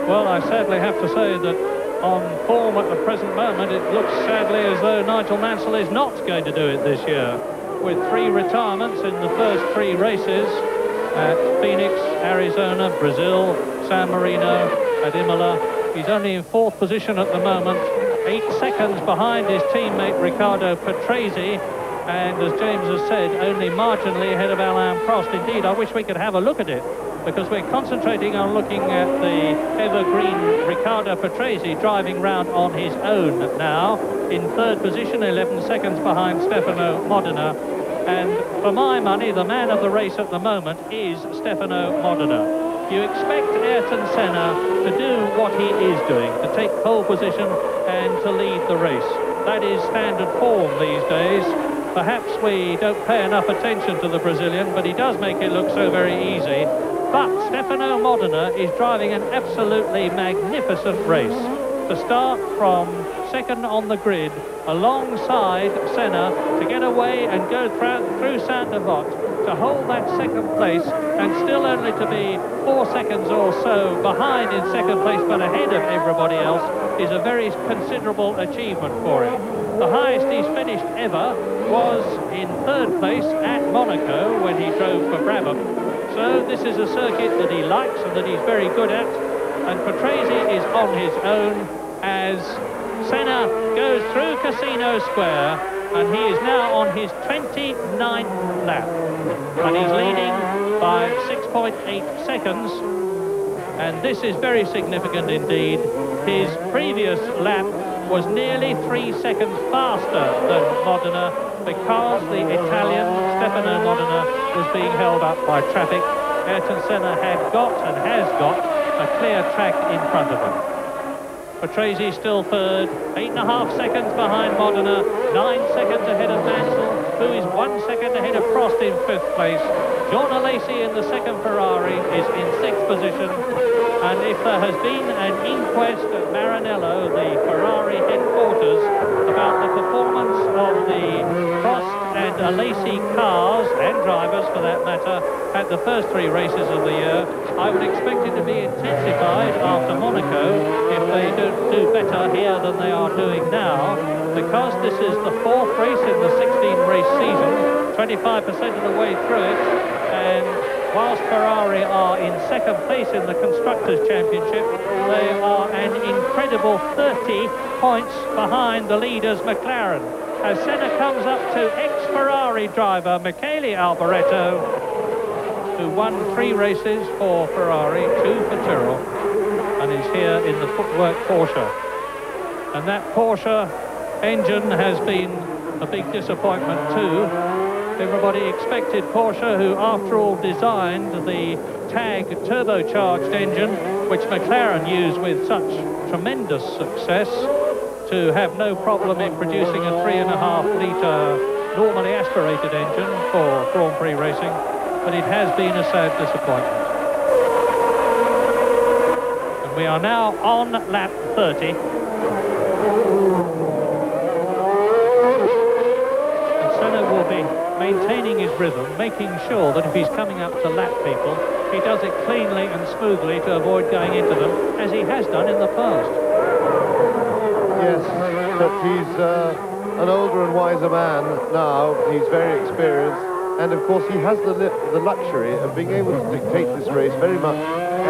Well, I sadly have to say that on form at the present moment, it looks sadly as though Nigel Mansell is not going to do it this year. With 3 retirements in the first 3 races at Phoenix, Arizona, Brazil, San Marino, at Imola. He's only in 4th position at the moment, 8 seconds behind his teammate Riccardo Patrese, and as James has said, only marginally ahead of Alain Prost. Indeed, I wish we could have a look at it, because we're concentrating on looking at the evergreen Riccardo Patrese driving round on his own now, in 3rd position, 11 seconds behind Stefano Modena. And for my money, the man of the race at the moment is Stefano Modena. You expect Ayrton Senna to do what he is doing, to take pole position and to lead the race. That is standard form these days. Perhaps we don't pay enough attention to the Brazilian, but he does make it look so very easy. But Stefano Modena is driving an absolutely magnificent race. To start from 2nd on the grid, alongside Senna, to get away and go through Saint-Devote. to hold that second place and still only to be 4 seconds or so behind in second place but ahead of everybody else is a very considerable achievement for him. The highest he's finished ever was in third place at Monaco when he drove for Brabham. So this is a circuit that he likes and that he's very good at, and Patrese is on his own as Senna goes through Casino Square, and he is now on his 29th lap, and he's leading by 6.8 seconds, and this is very significant indeed. His previous lap was nearly 3 seconds faster than Modena because the Italian Stefano Modena was being held up by traffic. Ayrton Senna had got and has got a clear track in front of him. Patrese still third, 8.5 seconds behind Modena, 9 seconds ahead of Mansell, who is 1 second ahead of Prost in fifth place. John Alesi in the second Ferrari is in sixth position. And if there has been an inquest at Maranello, the Ferrari headquarters, about the performance of the Prost and Alesi cars, and drivers for that matter, at the first three races of the year, I would expect it to be intensified after Monaco if they don't do better here than they are doing now, because this is the fourth race in the 16-race season, 25% of the way through it, and whilst Ferrari are in second place in the Constructors' Championship, they are an incredible 30 points behind the leaders McLaren. As Senna comes up to ex-Ferrari driver Michele Alboreto, who won 3 races for Ferrari, 2 for Tyrrell, and is here in the footwork Porsche. And that Porsche engine has been a big disappointment too. Everybody expected Porsche, who after all designed the TAG turbocharged engine, which McLaren used with such tremendous success, to have no problem in producing a 3.5 litre normally aspirated engine for Grand Prix racing, but it has been a sad disappointment. And we are now on lap 30. Will be maintaining his rhythm, making sure that if he's coming up to lap people, he does it cleanly and smoothly to avoid going into them, as he has done in the past. Yes, but he's an older and wiser man now. He's very experienced, and of course he has the luxury of being able to dictate this race very much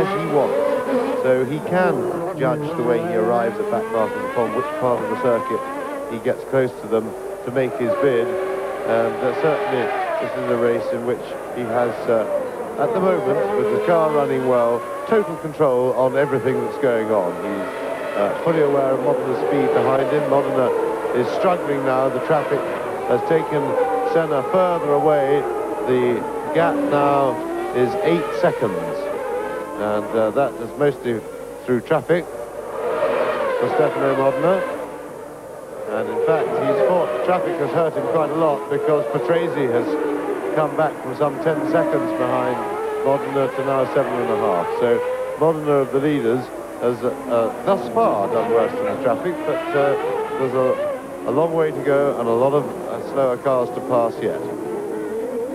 as he wants. So he can judge the way he arrives at back markers upon which part of the circuit he gets close to them to make his bid. And certainly this is a race in which he has, at the moment, with the car running well, total control on everything that's going on. He's fully aware of Modena's speed behind him. Modena is struggling now. The traffic has taken Senna further away. The gap now is 8 seconds. And that is mostly through traffic for Stefano Modena. And in fact, he's thought traffic has hurt him quite a lot, because Patrese has come back from some 10 seconds behind Modena to now 7.5. So Modena of the leaders has thus far done worse than the traffic, but there's a long way to go and a lot of slower cars to pass yet.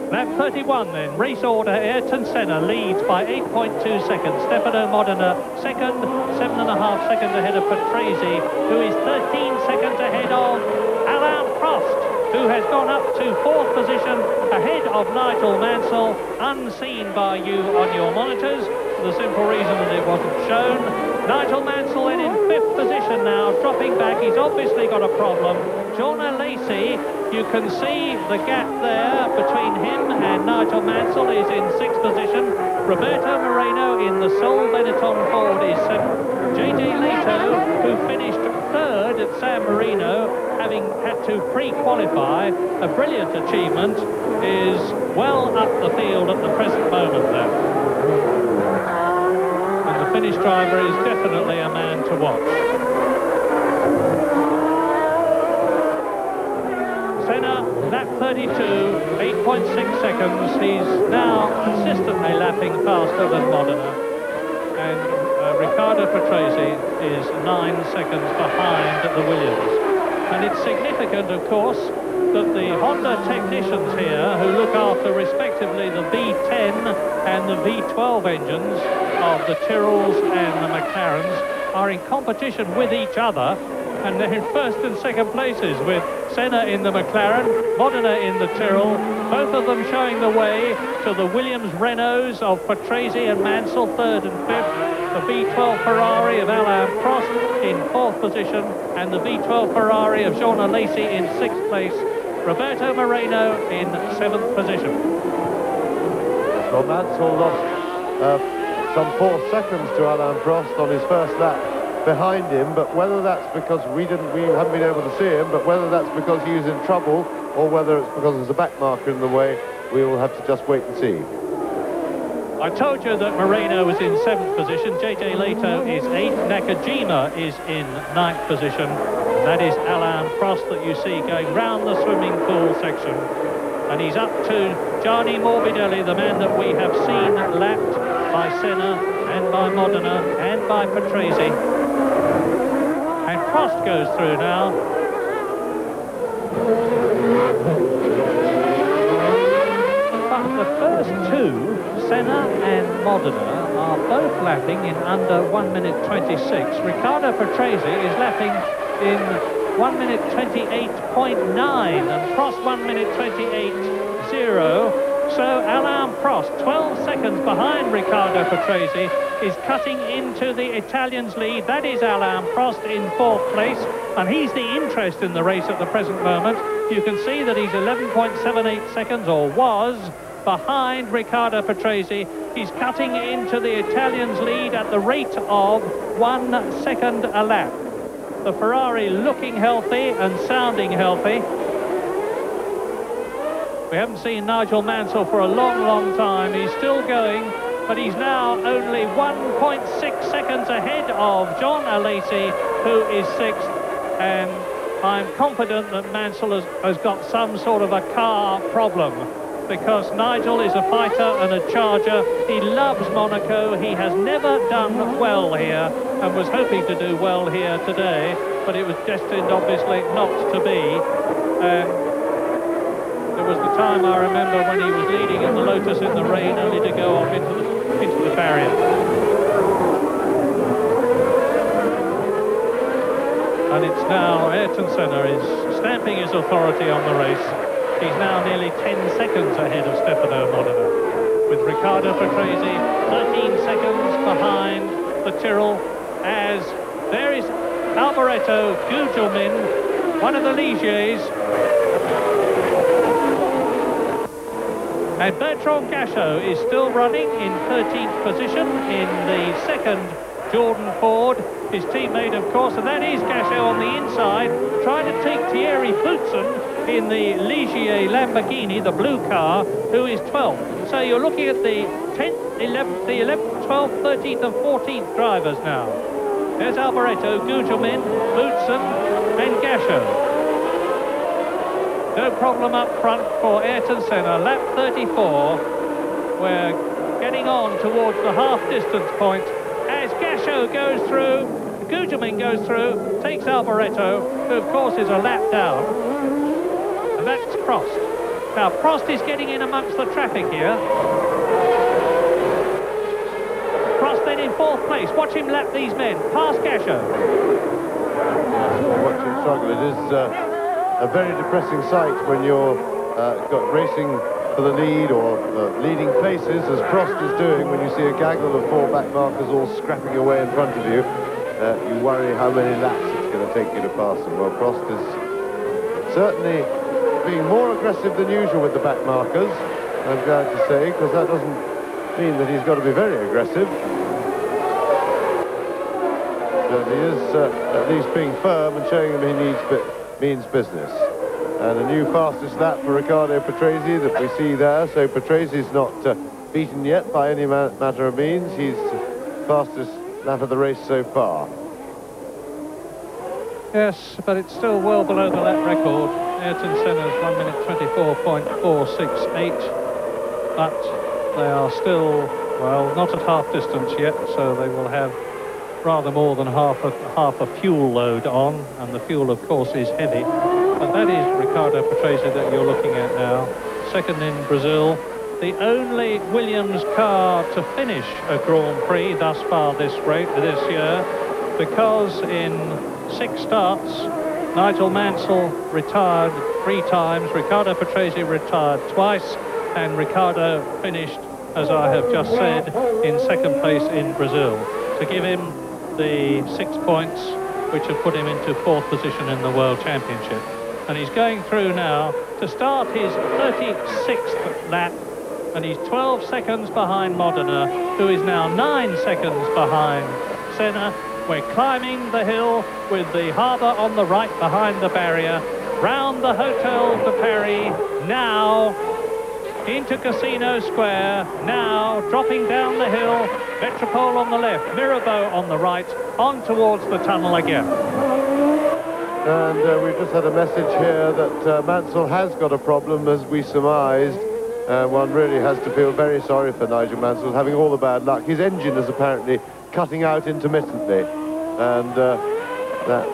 Lap 31 then, race order. Ayrton Senna leads by 8.2 seconds. Stefano Modena second, 7.5 seconds ahead of Patrese, who is 13 seconds ahead of Alain Prost, who has gone up to fourth position ahead of Nigel Mansell, unseen by you on your monitors, for the simple reason that it wasn't shown. Nigel Mansell then in fifth position now, dropping back. He's obviously got a problem. John Alesi, you can see the gap there between him and Nigel Mansell, is in sixth position. Roberto Moreno in the Sol Benetton Ford is seventh. J.J. Leto, who finished third at San Marino, having had to pre-qualify, a brilliant achievement, is well up the field at the present moment there. And the Finnish driver is definitely a man to watch. Senna, lap 32, 8.6 seconds. He's now consistently lapping faster than Modena. And Riccardo Patrese is 9 seconds behind the Williams. And it's significant, of course, that the Honda technicians here, who look after respectively the V10 and the V12 engines of the Tyrrells and the McLarens, are in competition with each other, and they're in first and second places, with Senna in the McLaren, Modena in the Tyrrell, both of them showing the way to the Williams Renaults of Patrese and Mansell, third and fifth, the V12 Ferrari of Alain Prost in fourth position, and the V12 Ferrari of Jean Alesi in sixth place, Roberto Moreno in seventh position. Well, Mansell lost some 4 seconds to Alain Prost on his first lap behind him, but whether that's because we haven't been able to see him, but whether that's because he was in trouble or whether it's because there's a back marker in the way, we will have to just wait and see. I told you that Moreno was in seventh position, JJ Leto is eighth, Nakajima is in ninth position, and that is Alain Prost that you see going round the swimming pool section, and he's up to Gianni Morbidelli, the man that we have seen lapped by Senna and by Modena and by Patrese. And Prost goes through now. But the first two, Senna and Modena, are both lapping in under 1 minute 26. Ricardo Patrese is lapping in 1 minute 28.9 and Prost 1 minute 28.0. So Alain Prost, 12 seconds behind Ricardo Patrese, is cutting into the Italians' lead. That is Alain Prost in fourth place, and he's the interest in the race at the present moment. You can see that he's 11.78 seconds, or was, behind Ricardo Patrese. He's cutting into the Italians' lead at the rate of 1 second a lap. The Ferrari looking healthy and sounding healthy. We haven't seen Nigel Mansell for a long, long time. He's still going, but he's now only 1.6 seconds ahead of John Alesi, who is sixth. And I'm confident that Mansell has got some sort of a car problem, because Nigel is a fighter and a charger. He loves Monaco. He has never done well here and was hoping to do well here today, but it was destined, obviously, not to be. There was the time, I remember, when he was leading in the Lotus in the rain, only to go off into the barrier. And it's now Ayrton Senna is stamping his authority on the race. He's now nearly 10 seconds ahead of Stefano Modena, with Ricardo Patrese 13 seconds behind the Tyrrell, as there is Alboreto Gugelmin, one of the Ligiers. And Bertrand Gachot is still running in 13th position in the second Jordan Ford, his teammate, of course, and that is Gachot on the inside, trying to take Thierry Boutsen in the Ligier Lamborghini, the blue car, who is 12th. So you're looking at the 10th, 11th, the 11th, 12th, 13th and 14th drivers now. There's Alboreto, Gugelmin, Boutsen and Gachot. No problem up front for Ayrton Senna. Lap 34. We're getting on towards the half-distance point as Gachot goes through, Gugelmin goes through, takes Alboreto, who of course is a lap down. And that's Prost. Now Prost is getting in amongst the traffic here. Prost then in fourth place. Watch him lap these men, past Gachot. Watch him struggle. It is a very depressing sight when you're got racing for the lead or leading places, as Prost is doing. When you see a gaggle of 4 back markers all scrapping away in front of you, you worry how many laps it's going to take you to pass them. Well, Prost is certainly being more aggressive than usual with the back markers, I'm glad to say, because that doesn't mean that he's got to be very aggressive. But he is at least being firm and showing him he means business. And a new fastest lap for Ricardo Patrese that we see there. So Patrese not beaten yet by any matter of means. He's fastest lap of the race so far. Yes, but it's still well below the lap record. Ayrton Senna's 1 minute 24.468. But they are still, well, not at half distance yet, so they will have rather more than half a fuel load on, and the fuel, of course, is heavy. And that is Riccardo Patrese that you're looking at now. Second in Brazil. The only Williams car to finish a Grand Prix thus far this year, because in 6 starts, Nigel Mansell retired 3 times, Riccardo Patrese retired twice, and Riccardo finished, as I have just said, in 2nd place in Brazil, to give him the 6 points which have put him into 4th position in the World Championship. And he's going through now to start his 36th lap, and he's 12 seconds behind Modena, who is now 9 seconds behind Senna. We're climbing the hill with the harbour on the right behind the barrier, round the Hotel de Paris, now into Casino Square, now dropping down the hill, Metropole on the left, Mirabeau on the right, on towards the tunnel again. And we've just had a message here that Mansell has got a problem, as we surmised. One really has to feel very sorry for Nigel Mansell, having all the bad luck. His engine is apparently cutting out intermittently, and that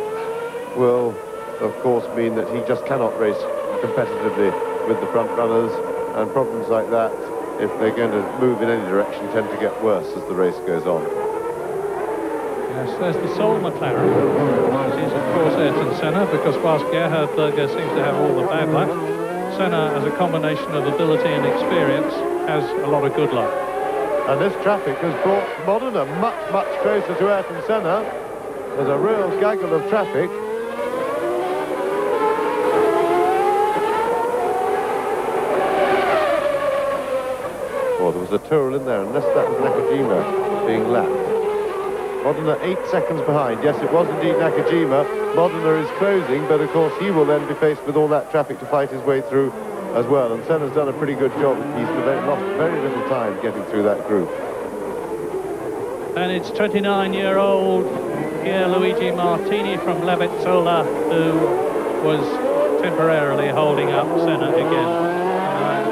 will, of course, mean that he just cannot race competitively with the front runners, and problems like that, if they're going to move in any direction, tend to get worse as the race goes on. Yes, there's the sole McLaren. It is, of course, Ayrton Senna, because whilst Gerhard Berger seems to have all the bad luck, Senna, as a combination of ability and experience, has a lot of good luck. And this traffic has brought Modena much, much closer to Ayrton Senna. There's a real gaggle of traffic. Oh, there was a Tyrrell in there, unless that was Nakajima being lapped. Modena 8 seconds behind. Yes, it was indeed Nakajima. Modena is closing, but of course he will then be faced with all that traffic to fight his way through as well. And Senna's done a pretty good job. He's lost very little time getting through that group. And it's 29-year-old Luigi Martini from Levezzola who was temporarily holding up Senna again.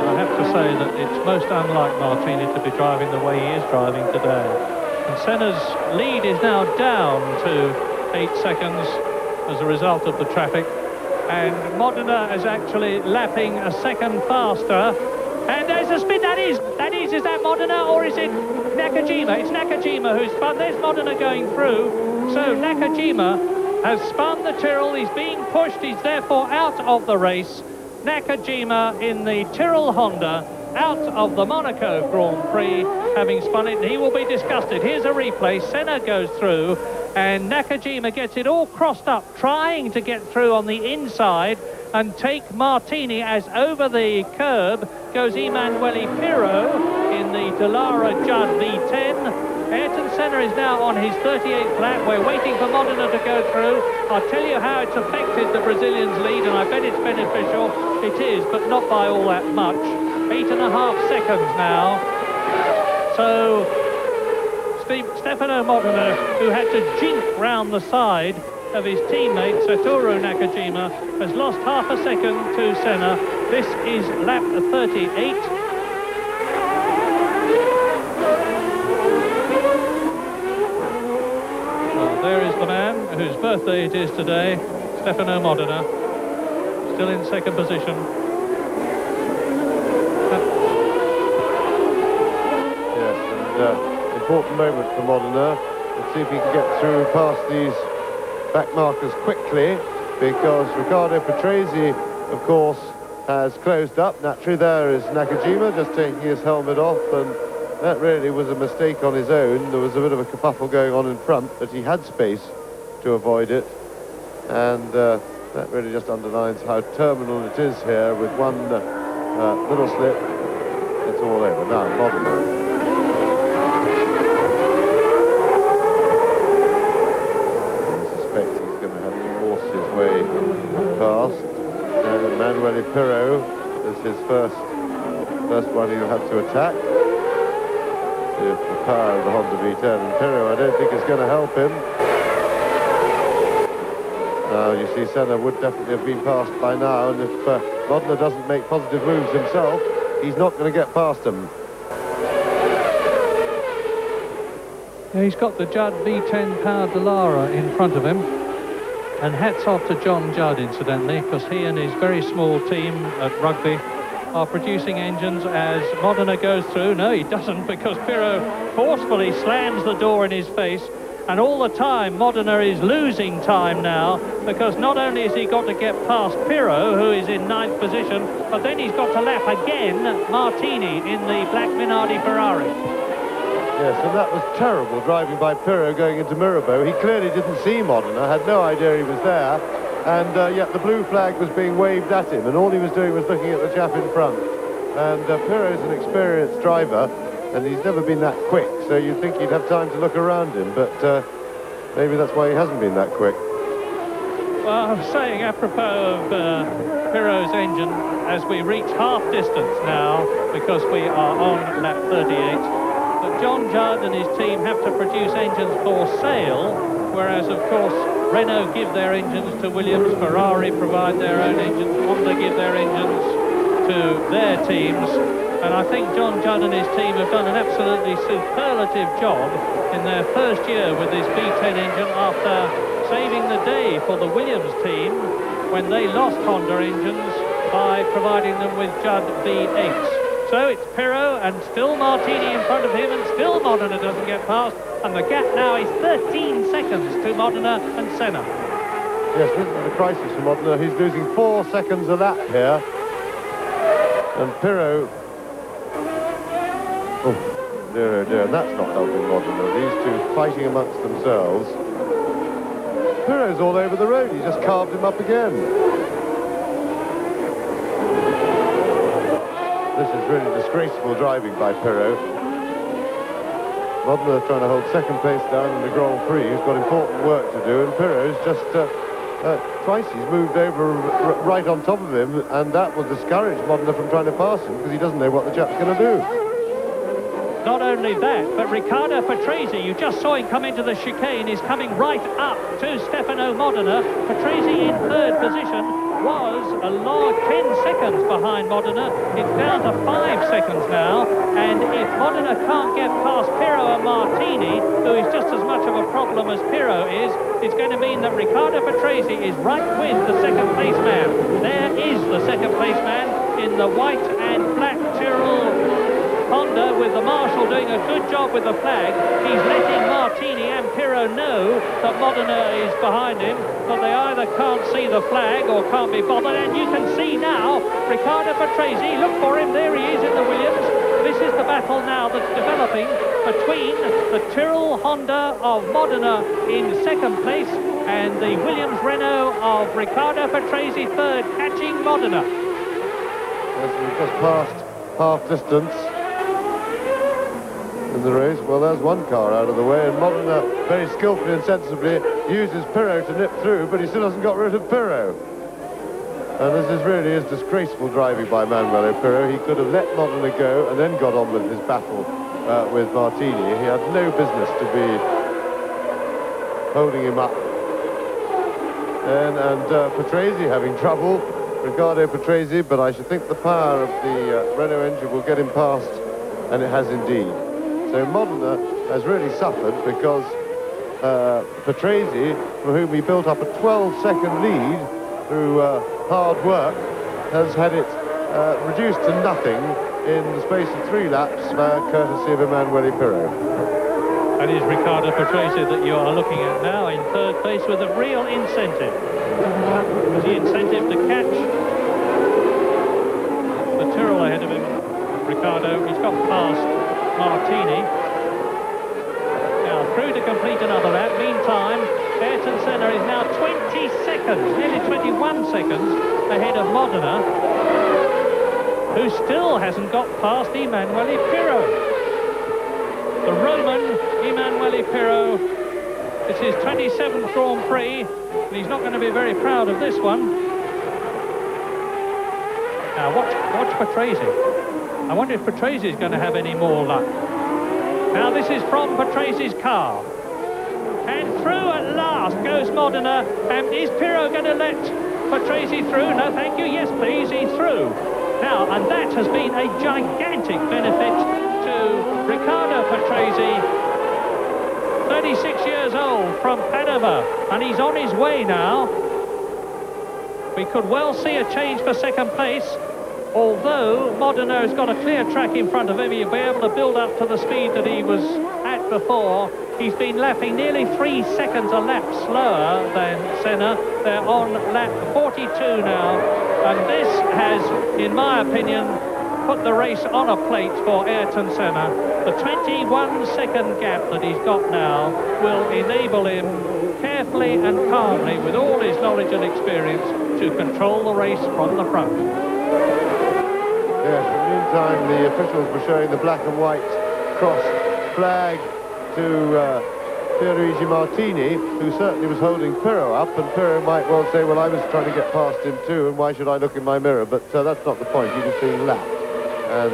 I have to say that it's most unlike Martini to be driving the way he is driving today. And Senna's lead is now down to 8 seconds as a result of the traffic. And Modena is actually lapping a second faster. And there's a spin. Is that Modena or is it Nakajima? It's Nakajima who's spun. There's Modena going through. So Nakajima has spun the Tyrrell. He's being pushed. He's therefore out of the race. Nakajima in the Tyrrell Honda, out of the Monaco Grand Prix, having spun it, and he will be disgusted. Here's a replay. Senna goes through, and Nakajima gets it all crossed up, trying to get through on the inside and take Martini, as over the curb goes Emanuele Pirro in the Dallara Judd V10. Ayrton Senna is now on his 38th lap. We're waiting for Modena to go through. I'll tell you how it's affected the Brazilians' lead, and I bet it's beneficial. It is, but not by all that much. 8.5 seconds now. So Stefano Modena, who had to jink round the side of his teammate Satoru Nakajima, has lost half a second to Senna. This is lap 38. Well, there is the man whose birthday it is today, Stefano Modena, still in second position. Important moment for Modena. Let's see if he can get through past these back markers quickly, because Riccardo Patrese, of course, has closed up. Naturally, there is Nakajima just taking his helmet off, and that really was a mistake on his own. There was a bit of a kerfuffle going on in front, but he had space to avoid it, and that really just underlines how terminal it is here. With one little slip, it's all over. Now, Modena. Past, and Emanuele Pirro is his first one he'll have to attack. With the power of the Honda V10, and Pirro, I don't think is going to help him. Now you see Senna would definitely have been passed by now, and if Modena doesn't make positive moves himself, he's not going to get past him. Yeah, he's got the Judd V10 powered Dallara in front of him. And hats off to John Judd, incidentally, because he and his very small team at Rugby are producing engines as Modena goes through. No, he doesn't, because Pirro forcefully slams the door in his face. And all the time, Modena is losing time now, because not only has he got to get past Pirro, who is in 9th position, but then he's got to lap again Martini in the black Minardi Ferrari. Yes, and that was terrible driving by Pirro going into Mirabeau. He clearly didn't see Modena, had no idea he was there, and yet the blue flag was being waved at him, and all he was doing was looking at the chap in front. And Pirro's an experienced driver, and he's never been that quick, so you'd think he'd have time to look around him, but maybe that's why he hasn't been that quick. Well, I was saying, apropos of Pirro's engine, as we reach half distance now, because we are on lap 38, that John Judd and his team have to produce engines for sale, whereas, of course, Renault give their engines to Williams, Ferrari provide their own engines, Honda give their engines to their teams. And I think John Judd and his team have done an absolutely superlative job in their first year with this V10 engine, after saving the day for the Williams team when they lost Honda engines by providing them with Judd V8s. So it's Pirro and still Martini in front of him, and still Modena doesn't get past, and the gap now is 13 seconds to Modena and Senna. Yes, this is the crisis for Modena. He's losing 4 seconds a lap here, and Pirro... Oh, dear, oh dear, that's not helping Modena. These two fighting amongst themselves. Pirro's all over the road. He just carved him up again. This is really disgraceful driving by Pirro. Modena trying to hold second place down in the Grand Prix. He's got important work to do, and Pirro's just twice he's moved over right on top of him, and that will discourage Modena from trying to pass him, because he doesn't know what the chap's going to do. Not only that, but Riccardo Patrese, you just saw him come into the chicane, is coming right up to Stefano Modena. Patrese in third position was a long 10 seconds behind Modena. It's down to 5 seconds now, and if Modena can't get past Pirro and Martini, who is just as much of a problem as Pirro is, it's going to mean that Riccardo Patrese is right with the second place man. There is the second place man in the white and black Tyrrell Honda, with the marshal doing a good job with the flag. He's letting Martini and Pirro know that Modena is behind him, but they either can't see the flag or can't be bothered. And you can see now Riccardo Patrese, look for him, there he is in the Williams. This is the battle now that's developing between the Tyrrell Honda of Modena in second place and the Williams Renault of Riccardo Patrese third, catching Modena. As we've just passed half distance in the race. Well, there's one car out of the way, and Modena very skillfully and sensibly uses Pirro to nip through, but he still hasn't got rid of Pirro. And this is disgraceful driving by Manuel Pirro. He could have let Modena go and then got on with his battle with Martini. He had no business to be holding him up. And Patrese having trouble, Riccardo Patrese, but I should think the power of the Renault engine will get him past, and it has indeed. So Modena has really suffered, because Patrese, for whom he built up a 12-second lead through hard work, has had it reduced to nothing in the space of 3 laps, courtesy of Emanuele Pirro. That is Riccardo Patrese that you are looking at now in third place, with a real incentive. The incentive to catch the Tyrrell ahead of him. Riccardo, he's got past Martini. Now through to complete another lap. Meantime, Ayrton Senna is now 20 seconds, nearly 21 seconds ahead of Modena, who still hasn't got past Emanuele Pirro. The Roman Emanuele Pirro. It's his 27th Grand Prix, and he's not going to be very proud of this one. Now watch Patrese. I wonder if Patrese is going to have any more luck. Now this is from Patrese's car. And through at last goes Modena. And is Pirro going to let Patrese through? No, thank you. Yes, please, he's through. Now, and that has been a gigantic benefit to Riccardo Patrese, 36 years old, from Paddock clever, and he's on his way now. We could well see a change for second place, although Modena's got a clear track in front of him. He'll be able to build up to the speed that he was at before. He's been lapping nearly 3 seconds a lap slower than Senna. They're on lap 42 now, and this has, in my opinion, put the race on a plate for Ayrton Senna. The 21-second gap that he's got now will enable him carefully and calmly, with all his knowledge and experience, to control the race from the front. Yes, in the meantime, the officials were showing the black and white cross flag to Pierluigi Martini, who certainly was holding Pirro up, and Pirro might well say, well, I was trying to get past him too, and why should I look in my mirror? But that's not the point. He was being lapped, and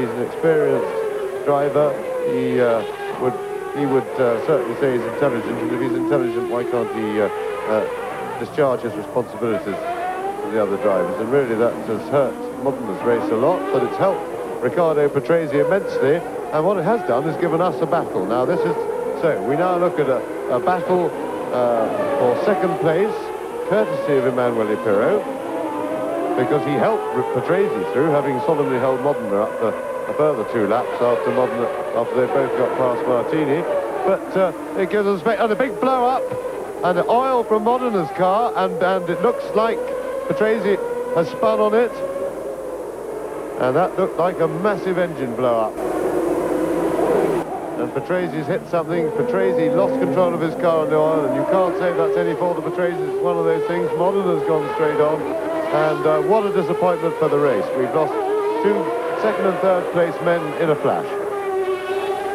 he's an experienced driver. He would certainly say he's intelligent, and if he's intelligent, why can't he discharge his responsibilities to the other drivers? And really that has hurt Modena's race a lot, but it's helped Riccardo Patrese immensely, and what it has done is given us a battle. Now this is, so we now look at a battle for second place, courtesy of Emanuele Pirro, because he helped Patrese through, having solemnly held Modena up for a further 2 laps after they both got past Martini. But it gives us a big blow up and oil from Modena's car, and it looks like Patrese has spun on it, and that looked like a massive engine blow up. And Patrese's hit something. Patrese lost control of his car on the oil, and you can't say that's any fault of Patrese. It's one of those things. Modena's gone straight on, and what a disappointment for the race. We've lost 2 second and third place men in a flash.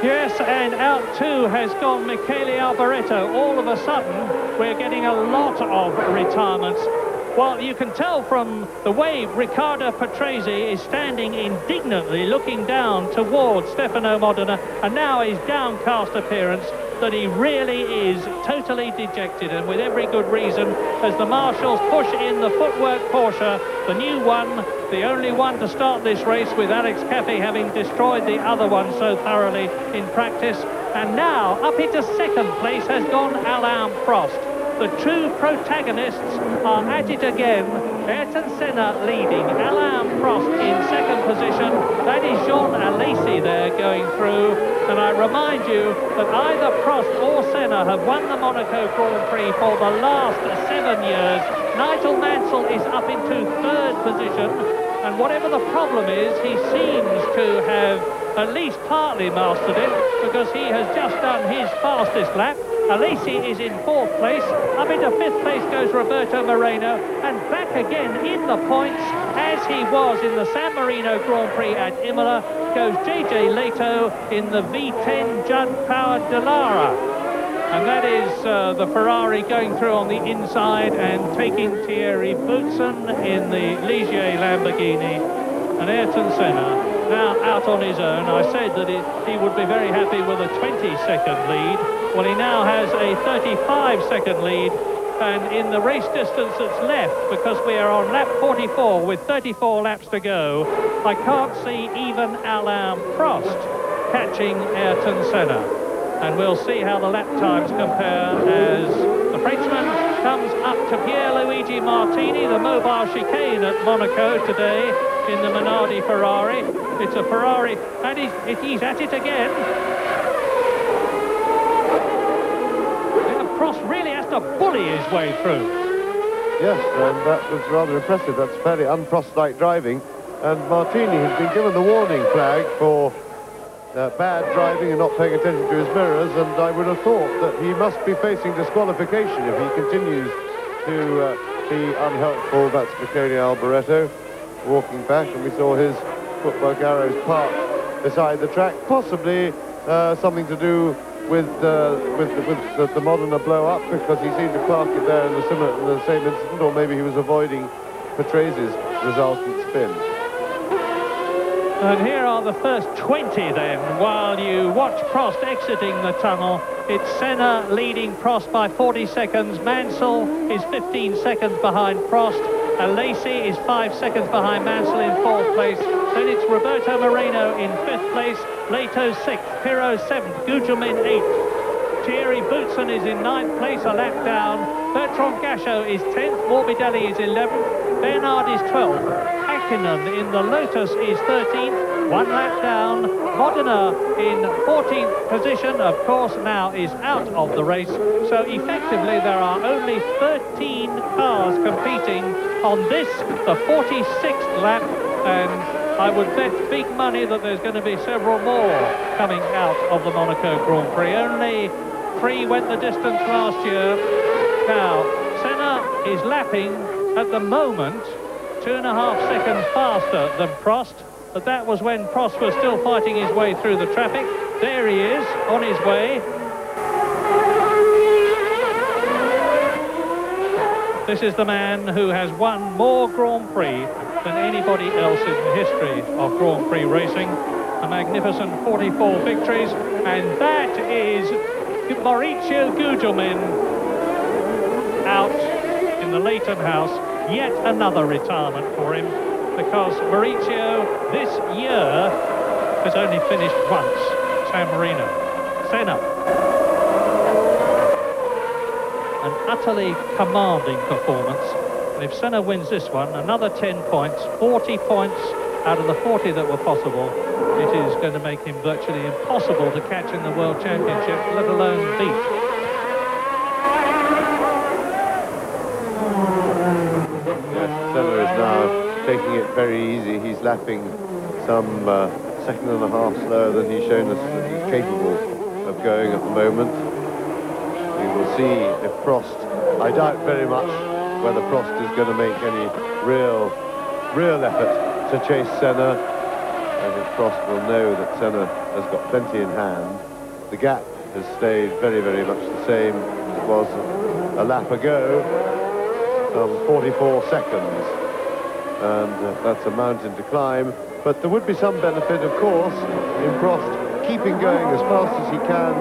Yes, and out too has gone Michele Alboreto. All of a sudden, we're getting a lot of retirements. Well, you can tell from the way Riccardo Patrese is standing indignantly looking down towards Stefano Modena, and now his downcast appearance, that he really is totally dejected, and with every good reason, as the marshals push in the footwork Porsche, the new one, the only one to start this race, with Alex Caffey having destroyed the other one so thoroughly in practice. And now, up into second place has gone Alain Prost. The two protagonists are at it again. Ayrton Senna leading, Alain Prost in second position. That is Jean Alesi there going through. And I remind you that either Prost or Senna have won the Monaco Grand Prix for the last 7 years. Nigel Mansell is up into third position. And whatever the problem is, he seems to have at least partly mastered it, because he has just done his fastest lap. Alesi is in fourth place. Up into fifth place goes Roberto Moreno, and back again in the points, as he was in the San Marino Grand Prix at Imola, goes JJ Leto in the V10 Judd-powered Dallara. And that is the Ferrari going through on the inside and taking Thierry Boutsen in the Ligier Lamborghini. And Ayrton Senna now out on his own. I said that he would be very happy with a 20-second lead. Well, he now has a 35-second lead, and in the race distance that's left, because we are on lap 44 with 34 laps to go, I can't see even Alain Prost catching Ayrton Senna. And we'll see how the lap times compare as the Frenchman comes up to Pierluigi Martini, the mobile chicane at Monaco today in the Minardi Ferrari. It's a Ferrari, and he's at it again. Prost really has to bully his way through. Yes, and that was rather impressive. That's fairly un-Prost-like driving. And Martini has been given the warning flag for bad driving and not paying attention to his mirrors, and I would have thought that he must be facing disqualification if he continues to be unhelpful. That's Michele Alboreto walking back, and we saw his footwork arrows parked beside the track, possibly something to do with the Modena blow-up, because he seemed to park it there in the same incident, or maybe he was avoiding Patrese's resultant spin. And here are the first 20 then, while you watch Prost exiting the tunnel. It's Senna leading Prost by 40 seconds. Mansell is 15 seconds behind Prost. Alesi is 5 seconds behind Mansell in fourth place. Then it's Roberto Moreno in fifth place. Leto 6th, Pirro 7th, Gugelmin 8th. Thierry Boutsen is in 9th place, a lap down. Bertrand Gachot is 10th. Morbidelli is 11th. Bernard is 12th. Hakkinen in the Lotus is 13th. 1 lap down. Modena in 14th position, of course, now is out of the race. So effectively there are only 13 cars competing on this, the 46th lap, and I would bet big money that there's going to be several more coming out of the Monaco Grand Prix. Only 3 went the distance last year. Now, Senna is lapping at the moment 2.5 seconds faster than Prost, but that was when Prost was still fighting his way through the traffic. There he is, on his way. This is the man who has won more Grand Prix than anybody else in the history of Grand Prix racing. A magnificent 44 victories, and that is Maurizio Gugelmin out in the Leighton House. Yet another retirement for him, because Maurizio this year has only finished once, San Marino. Senna. An utterly commanding performance. And if Senna wins this one, another 10 points, 40 points out of the 40 that were possible, it is going to make him virtually impossible to catch in the World Championship, let alone beat. Senna is now taking it very easy. He's lapping some 1.5 seconds slower than he's shown us that he's capable of going at the moment. We will see if Prost, I doubt very much whether Prost is going to make any real effort to chase Senna. I think Prost will know that Senna has got plenty in hand. The gap has stayed very, very much the same as it was a lap ago. 44 seconds, and that's a mountain to climb, but there would be some benefit, of course, in Prost keeping going as fast as he can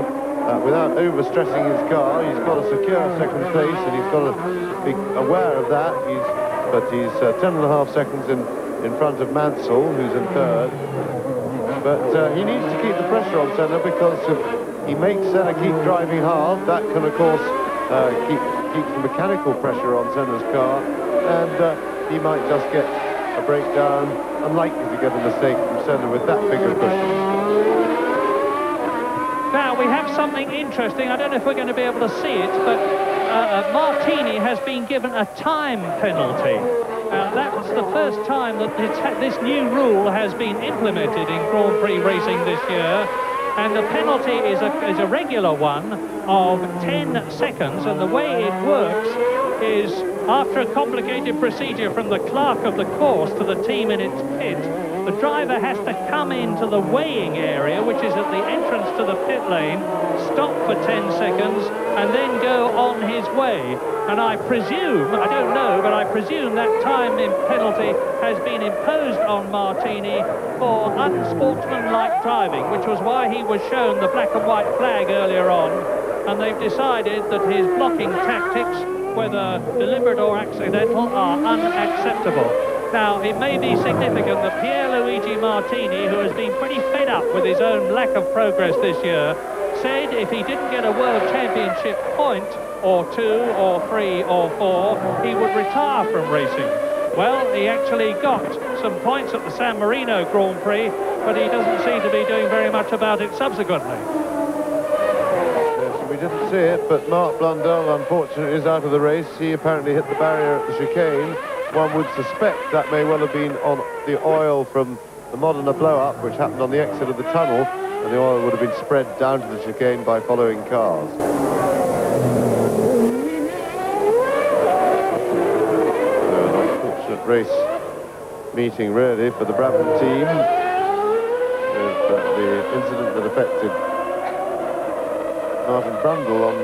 without overstressing his car. He's got to secure second place, and he's got to be aware of that. He's 10.5 seconds in front of Mansell, who's in third, but he needs to keep the pressure on Senna, because if he makes Senna keep driving hard, that can, of course, keeps the mechanical pressure on Senna's car, and he might just get a breakdown. Unlikely to get a mistake from Senna with that big a cushion. Now we have something interesting. I don't know if we're going to be able to see it, but Martini has been given a time penalty. That's the first time that this new rule has been implemented in Grand Prix racing this year. And the penalty is a regular one of 10 seconds, and the way it works is, after a complicated procedure from the clerk of the course to the team in its pit, the driver has to come into the weighing area, which is at the entrance to the pit lane, stop for 10 seconds, and then go on his way. And I presume, I don't know, but I presume that time penalty has been imposed on Martini for unsportsmanlike driving, which was why he was shown the black and white flag earlier on. And they've decided that his blocking tactics, whether deliberate or accidental, are unacceptable. Now, it may be significant that Pierluigi Martini, who has been pretty fed up with his own lack of progress this year, said if he didn't get a World Championship point, or 2, or 3, or 4, he would retire from racing. Well, he actually got some points at the San Marino Grand Prix, but he doesn't seem to be doing very much about it subsequently. Yes, we didn't see it, but Mark Blundell, unfortunately, is out of the race. He apparently hit the barrier at the chicane. One would suspect that may well have been on the oil from the Modena blow-up, which happened on the exit of the tunnel, and the oil would have been spread down to the chicane by following cars. Race meeting really for the Brabham team, with the incident that affected Martin Brundle on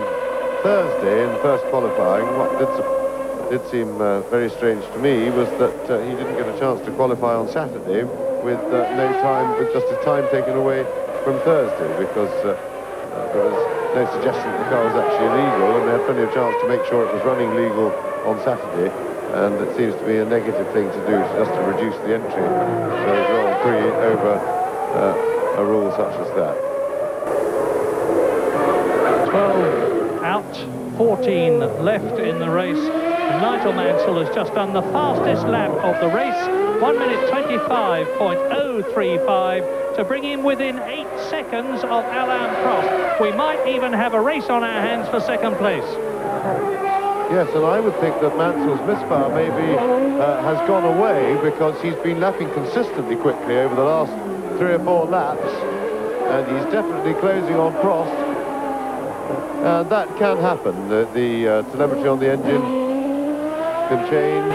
Thursday in the first qualifying. What did seem very strange to me was that he didn't get a chance to qualify on Saturday with no time, with just his time taken away from Thursday, because there was no suggestion that the car was actually illegal, and they had plenty of chance to make sure it was running legal on Saturday. And it seems to be a negative thing to do, just to reduce the entry to the Grand Prix over a rule such as that. 12 14 left in the race. And Nigel Mansell has just done the fastest lap of the race, 1 minute 25.035, to bring him within 8 seconds of Alain Prost. We might even have a race on our hands for second place. Yes, and I would think that Mansell's misfire maybe has gone away because he's been lapping consistently quickly over the last 3 or 4 laps, and he's definitely closing on Prost. And that can happen. The telemetry on the engine can change.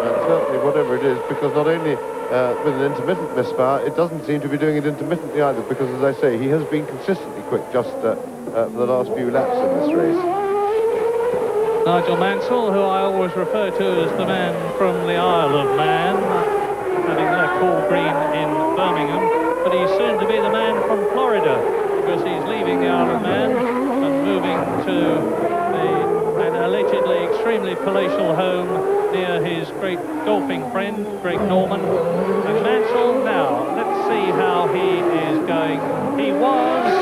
And certainly whatever it is, because not only with an intermittent misfire, it doesn't seem to be doing it intermittently either, because, as I say, he has been consistently quick just for the last few laps in this race. Nigel Mansell, who I always refer to as the man from the Isle of Man, having left Hall Green in Birmingham, but he's soon to be the man from Florida, because he's leaving the Isle of Man and moving to an allegedly extremely palatial home near his great golfing friend, Greg Norman. And Mansell now, let's see how he is going. He was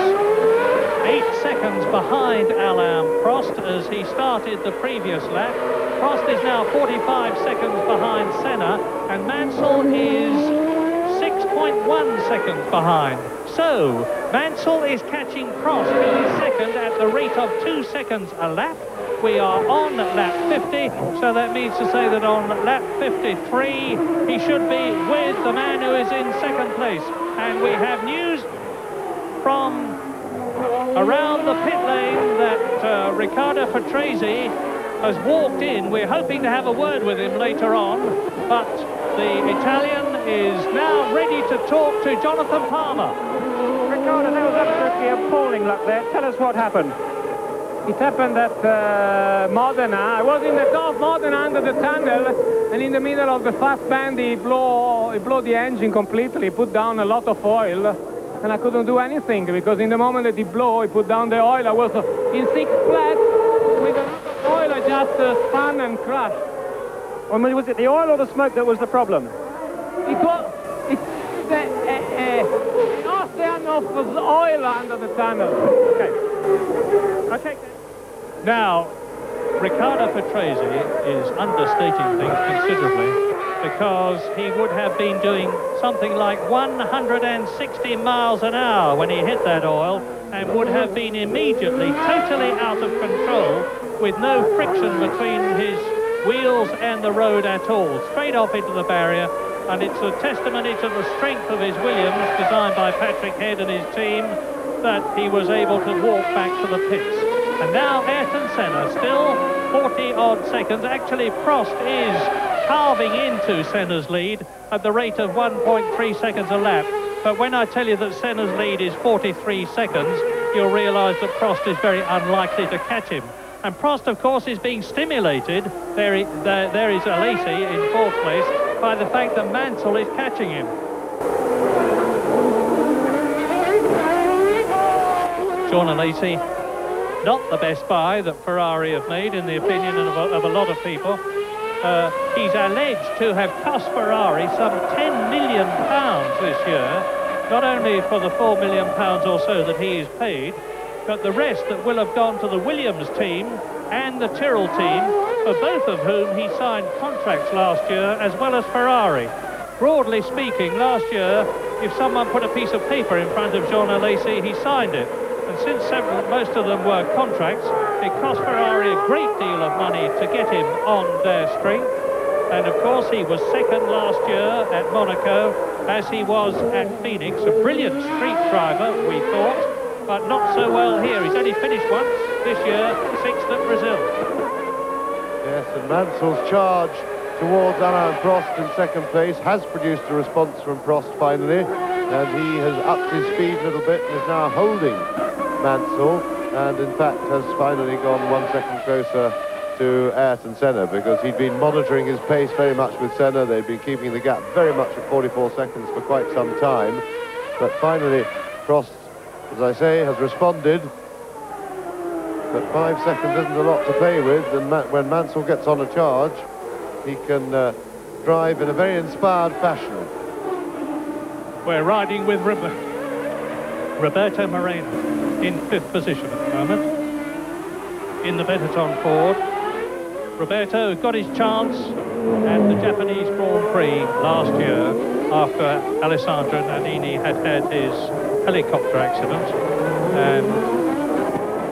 8 seconds behind Alain Prost as he started the previous lap. Prost is now 45 seconds behind Senna, and Mansell is 6.1 seconds behind. So, Mansell is catching Prost in his second at the rate of 2 seconds a lap. We are on lap 50, so that means to say that on lap 53, he should be with the man who is in second place. And we have news from around the pit lane that Riccardo Patrese has walked in. We're hoping to have a word with him later on, but the Italian is now ready to talk to Jonathan Palmer. Riccardo, that was absolutely appalling luck there. Tell us what happened. It happened at Modena. I was in the top Modena under the tunnel, and in the middle of the fast bend, he blew the engine completely. He put down a lot of oil, and I couldn't do anything because in the moment that he blew, he put down the oil. I was in 6 flat with a lot of oil. I just spun and crashed. Well, was it the oil or the smoke that was the problem? It was the ocean of oil under the tunnel. Okay. Now, Riccardo Patrese is understating things considerably, because he would have been doing something like 160 miles an hour when he hit that oil, and would have been immediately totally out of control with no friction between his wheels and the road at all, straight off into the barrier. And it's a testimony to the strength of his Williams, designed by Patrick Head and his team, that he was able to walk back to the pits. And now Ayrton Senna, still 40-odd seconds. Actually, Prost is carving into Senna's lead at the rate of 1.3 seconds a lap. But when I tell you that Senna's lead is 43 seconds, you'll realise that Prost is very unlikely to catch him. And Prost, of course, is being stimulated. There is Alesi in 4th place by the fact that Mansell is catching him. Sean Alesi, not the best buy that Ferrari have made, in the opinion of a lot of people. He's alleged to have cost Ferrari some £10 million this year, not only for the £4 million or so that he is paid, but the rest that will have gone to the Williams team and the Tyrrell team, for both of whom he signed contracts last year, as well as Ferrari. Broadly speaking, last year, if someone put a piece of paper in front of Jean Alesi, he signed it. And since most of them were contracts, it cost Ferrari a great deal of money to get him on their string. And of course, he was second last year at Monaco, as he was at Phoenix. A brilliant street driver, we thought, but not so well here. He's only finished once this year, 6th at Brazil. Yes, and Mansell's charge towards Alain Prost in second place has produced a response from Prost finally, and he has upped his speed a little bit and is now holding Mansell, and in fact has finally gone 1 second closer to Ayrton Senna, because he'd been monitoring his pace very much with Senna. They'd been keeping the gap very much at 44 seconds for quite some time, but finally Prost, as I say, has responded. But 5 seconds isn't a lot to play with, and when Mansell gets on a charge, he can drive in a very inspired fashion. We're riding with Roberto Moreno. in 5th position at the moment. In the Benetton Ford, Roberto got his chance at the Japanese Grand Prix last year after Alessandro Nannini had his helicopter accident, and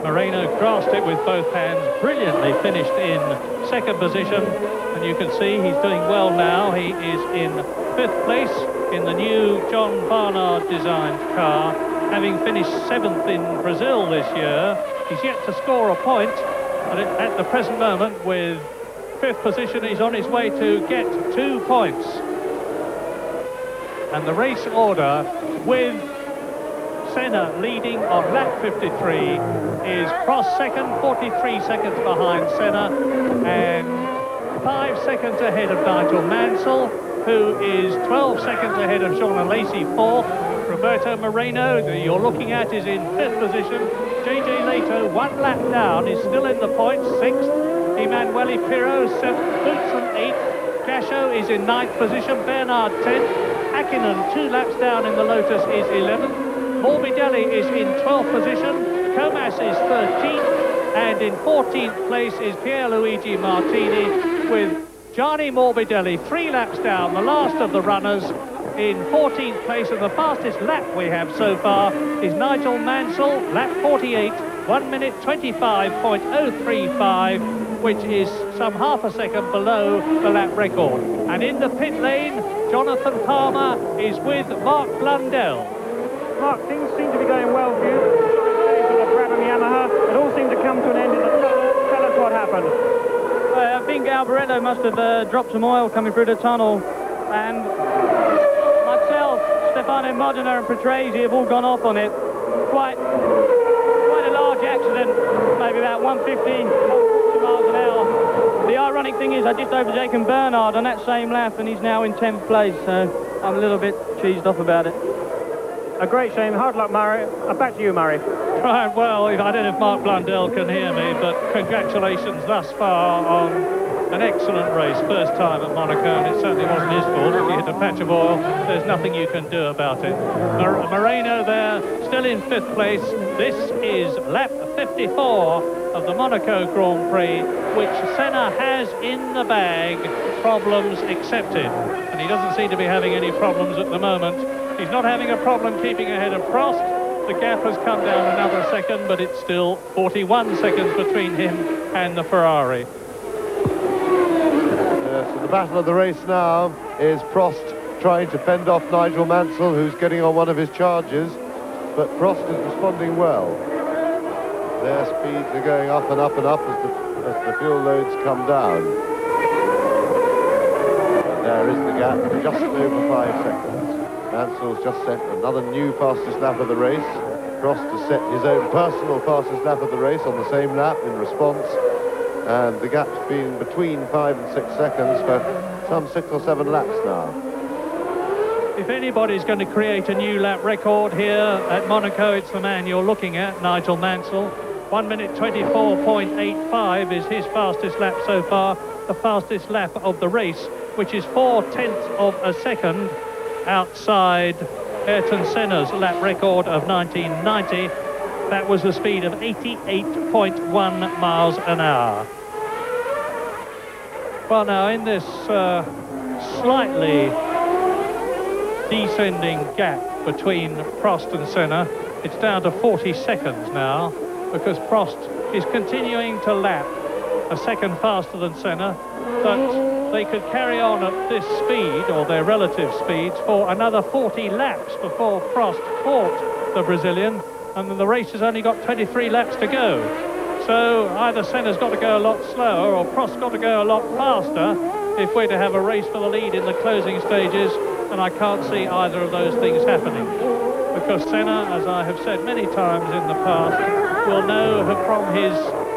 Moreno grasped it with both hands, brilliantly finished in 2nd position, and you can see he's doing well now. He is in 5th place in the new John Barnard designed car, having finished 7th in Brazil this year. He's yet to score a point, but at the present moment, with 5th position, he's on his way to get 2 points. And the race order, with Senna leading on lap 53, is Prost second, 43 seconds behind Senna, and 5 seconds ahead of Nigel Mansell, who is 12 seconds ahead of Jean Alesi, 4th. Roberto Moreno, that you're looking at, is in 5th position. JJ Leto, 1 lap down, is still in the points, 6th. Emanuele Pirro, 7th. Boutsen, 8th. Gasho is in 9th position. Bernard, 10th. Hakkinen, 2 laps down in the Lotus, is 11th. Morbidelli is in 12th position. Comas is 13th. And in 14th place is Pierluigi Martini, with Gianni Morbidelli 3 laps down, the last of the runners, in 14th place. And the fastest lap we have so far is Nigel Mansell, lap 48, 1 minute 25.035, which is some half a second below the lap record. And in the pit lane, Jonathan Palmer is with Mark Blundell. Mark, things seem to be going well for you. With the Brabham Yamaha, it all seemed to come to an end in the tunnel. Tell us what happened. I think Alboreto must have dropped some oil coming through the tunnel, and myself, Stefano Modena and Petresi have all gone off on it. Quite a large accident, maybe about 150 miles an hour. The ironic thing is I just overtaken Bernard on that same lap, and he's now in 10th place, so I'm a little bit cheesed off about it. A great shame. Hard luck, Murray. Back to you, Murray. Right, well, I don't know if Mark Blundell can hear me, but congratulations thus far on an excellent race. First time at Monaco, and it certainly wasn't his fault. If you hit a patch of oil, there's nothing you can do about it. Moreno there, still in 5th place. This is lap 54 of the Monaco Grand Prix, which Senna has in the bag, problems accepted. And he doesn't seem to be having any problems at the moment. He's not having a problem keeping ahead of Prost. The gap has come down another second, but it's still 41 seconds between him and the Ferrari. So the battle of the race now is Prost trying to fend off Nigel Mansell, who's getting on one of his charges, but Prost is responding well. Their speeds are going up and up and up as the fuel loads come down. And there is the gap, just over 5 seconds. Mansell's just set another new fastest lap of the race. Prost has set his own personal fastest lap of the race on the same lap in response. And the gap's been between 5 and 6 seconds for some 6 or 7 laps now. If anybody's going to create a new lap record here at Monaco, it's the man you're looking at, Nigel Mansell. 1 minute 24.85 is his fastest lap so far, the fastest lap of the race, which is 0.4 of a second outside Ayrton Senna's lap record of 1990. That was a speed of 88.1 miles an hour. Well, now in this slightly descending gap between Prost and Senna, it's down to 40 seconds now, because Prost is continuing to lap a second faster than Senna, but they could carry on at this speed, or their relative speeds, for another 40 laps before Prost caught the Brazilian, and the race has only got 23 laps to go. So either Senna's got to go a lot slower, or Prost's got to go a lot faster if we're to have a race for the lead in the closing stages, and I can't see either of those things happening. Because Senna, as I have said many times in the past, will know from his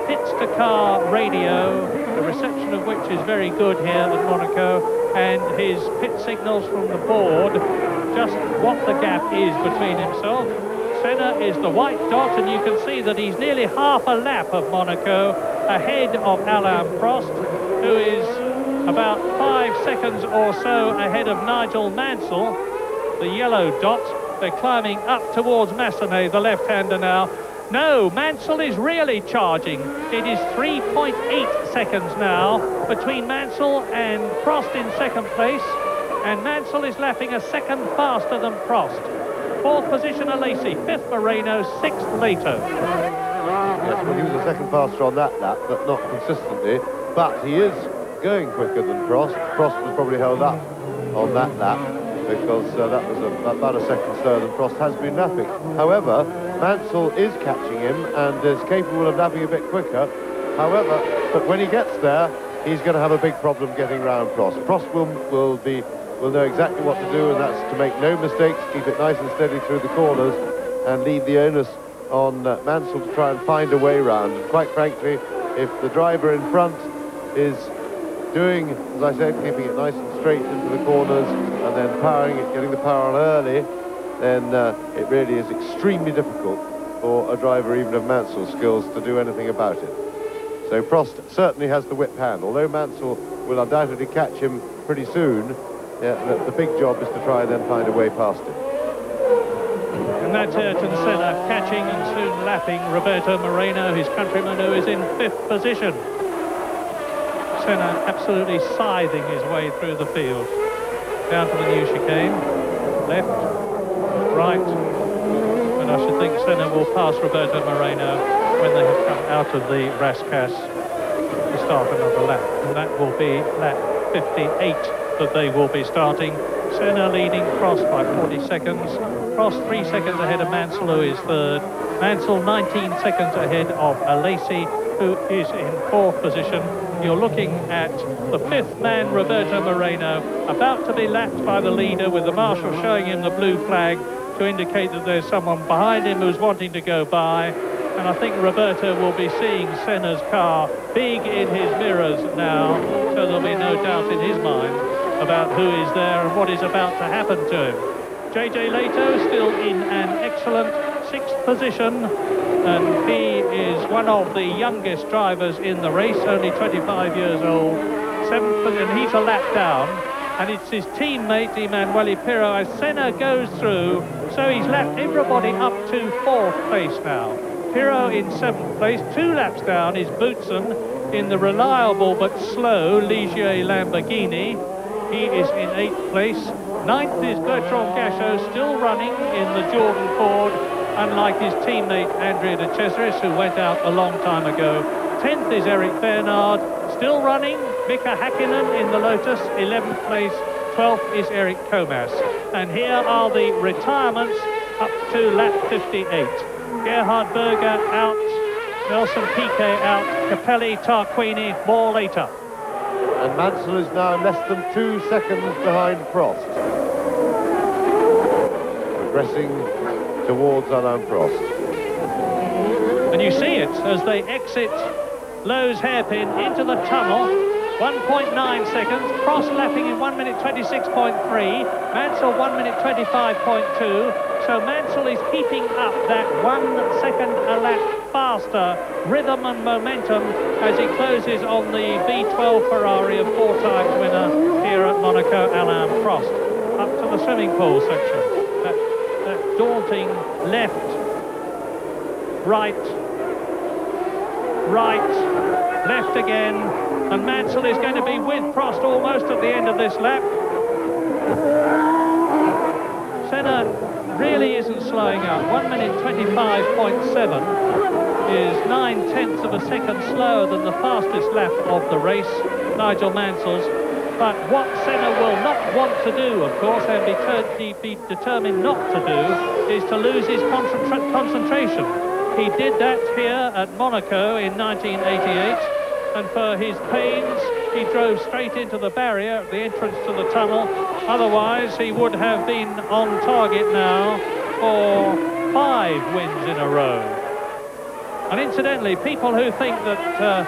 pits-to-car radio, the reception of which is very good here at Monaco, and his pit signals from the board, just what the gap is between himself. Senna is the white dot, and you can see that he's nearly half a lap of Monaco ahead of Alain Prost, who is about 5 seconds or so ahead of Nigel Mansell, the yellow dot. They're climbing up towards Massenet, the left-hander now. No, Mansell is really charging. It is 3.8 seconds now between Mansell and Prost in second place, and Mansell is lapping a second faster than Prost. Fourth position, Alesi. Fifth, Moreno. Sixth, Leto. Yes, well, he was a second faster on that lap, but not consistently. But he is going quicker than Prost. Prost was probably held up on that lap because that was about a second slower than Prost has been lapping. However, Mansell is catching him and is capable of lapping a bit quicker. However, but when he gets there, he's going to have a big problem getting round Prost. Prost will know exactly what to do, and that's to make no mistakes, keep it nice and steady through the corners, and leave the onus on Mansell to try and find a way round. And quite frankly, if the driver in front is doing, as I said, keeping it nice and straight into the corners and then powering it, getting the power on early, then it really is extremely difficult for a driver even of Mansell's skills to do anything about it. So Prost certainly has the whip hand, although Mansell will undoubtedly catch him pretty soon. The big job is to try and then find a way past him. And that's Ayrton Senna catching and soon lapping Roberto Moreno, his countryman, who is in fifth position. Senna absolutely scything his way through the field. Down to the new chicane. Left, right. And I should think Senna will pass Roberto Moreno when they have come out of the Rascasse to start another lap. And that will be lap 58 that they will be starting. Senna leading Prost by 40 seconds. Prost 3 seconds ahead of Mansell, who is third. Mansell 19 seconds ahead of Alesi, who is in fourth position. You're looking at the fifth man, Roberto Moreno, about to be lapped by the leader, with the marshal showing him the blue flag to indicate that there's someone behind him who's wanting to go by. And I think Roberto will be seeing Senna's car big in his mirrors now, so there'll be no doubt in his mind about who is there and what is about to happen to him. JJ Leto still in an excellent sixth position, and he is one of the youngest drivers in the race, only 25 years old. Seventh, and he's a lap down, and it's his teammate Emanuele Pirro as Senna goes through, so he's lapped everybody up to fourth place now. Pirro in seventh place. 2 laps down is Boutsen in the reliable but slow Ligier Lamborghini. He is in 8th place. 9th is Bertrand Gachot, still running in the Jordan Ford, unlike his teammate Andrea de Cesaris, who went out a long time ago. 10th is Eric Bernard, still running. Mika Hakkinen in the Lotus, 11th place. 12th is Eric Comas. And here are the retirements up to lap 58. Gerhard Berger out, Nelson Piquet out, Capelli, Tarquini, more later. And Mansell is now less than 2 seconds behind Prost, progressing towards Alain Prost. And you see it as they exit Lowe's hairpin into the tunnel. 1.9 seconds. Prost lapping in 1 minute 26.3. Mansell 1 minute 25.2. So Mansell is keeping up that 1 second a lap faster rhythm and momentum as he closes on the V12 Ferrari of 4-time winner here at Monaco, Alain Prost. Up to the swimming pool section. That daunting left, right, left again, and Mansell is going to be with Prost almost at the end of this lap. Senna really isn't slowing up. 1 minute 25.7 is 9/10 of a second slower than the fastest lap of the race, Nigel Mansell's. But what Senna will not want to do, of course, and be determined not to do, is to lose his concentration. He did that here at Monaco in 1988, and for his pains, he drove straight into the barrier at the entrance to the tunnel. Otherwise, he would have been on target now for 5 wins in a row. And incidentally, people who think that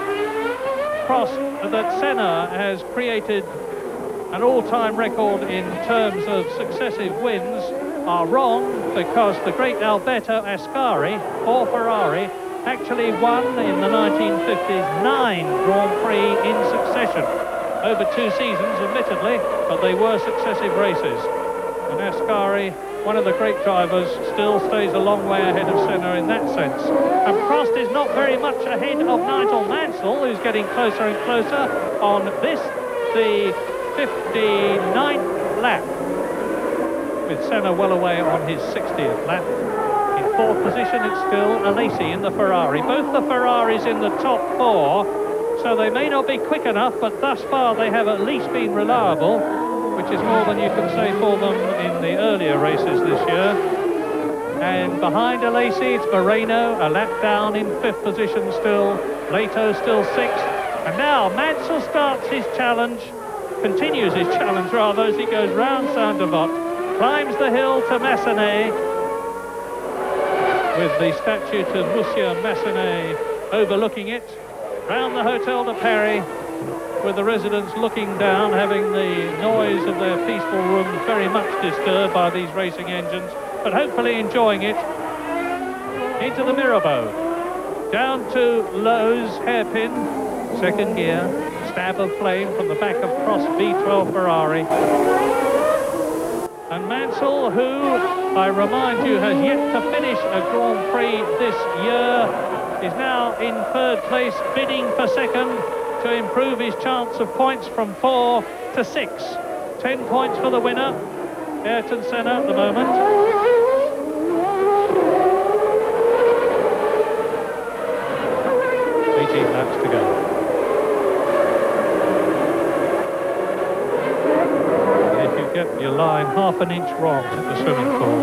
Senna has created an all-time record in terms of successive wins are wrong, because the great Alberto Ascari for Ferrari actually won in the 1950s 9 Grand Prix in succession over 2 seasons, admittedly, but they were successive races. And Ascari, one of the great drivers, still stays a long way ahead of Senna in that sense. And Prost is not very much ahead of Nigel Mansell, who's getting closer and closer on this, the 59th lap, with Senna well away on his 60th lap. In fourth position, it's still Alesi in the Ferrari. Both the Ferraris in the top four, so they may not be quick enough, but thus far they have at least been reliable, which is more than you can say for them in the earlier races this year. And behind Alesi, it's Moreno, a lap down in fifth position still. Leto still sixth. And now Mansell starts his challenge, continues his challenge rather, as he goes round Saint-Devote, climbs the hill to Massenet, with the statue to Monsieur Massenet overlooking it, round the Hotel de Paris, with the residents looking down, having the noise of their peaceful rooms very much disturbed by these racing engines, but hopefully enjoying it, into the Mirabeau, down to Lowe's hairpin, second gear, stab of flame from the back of Prost V12 Ferrari. And Mansell, who, I remind you, has yet to finish a Grand Prix this year, is now in third place, bidding for second to improve his chance of points from 4 to 6. 10 points for the winner, Ayrton Senna at the moment. 18 laps to go. Get your line half an inch wrong at the swimming pool,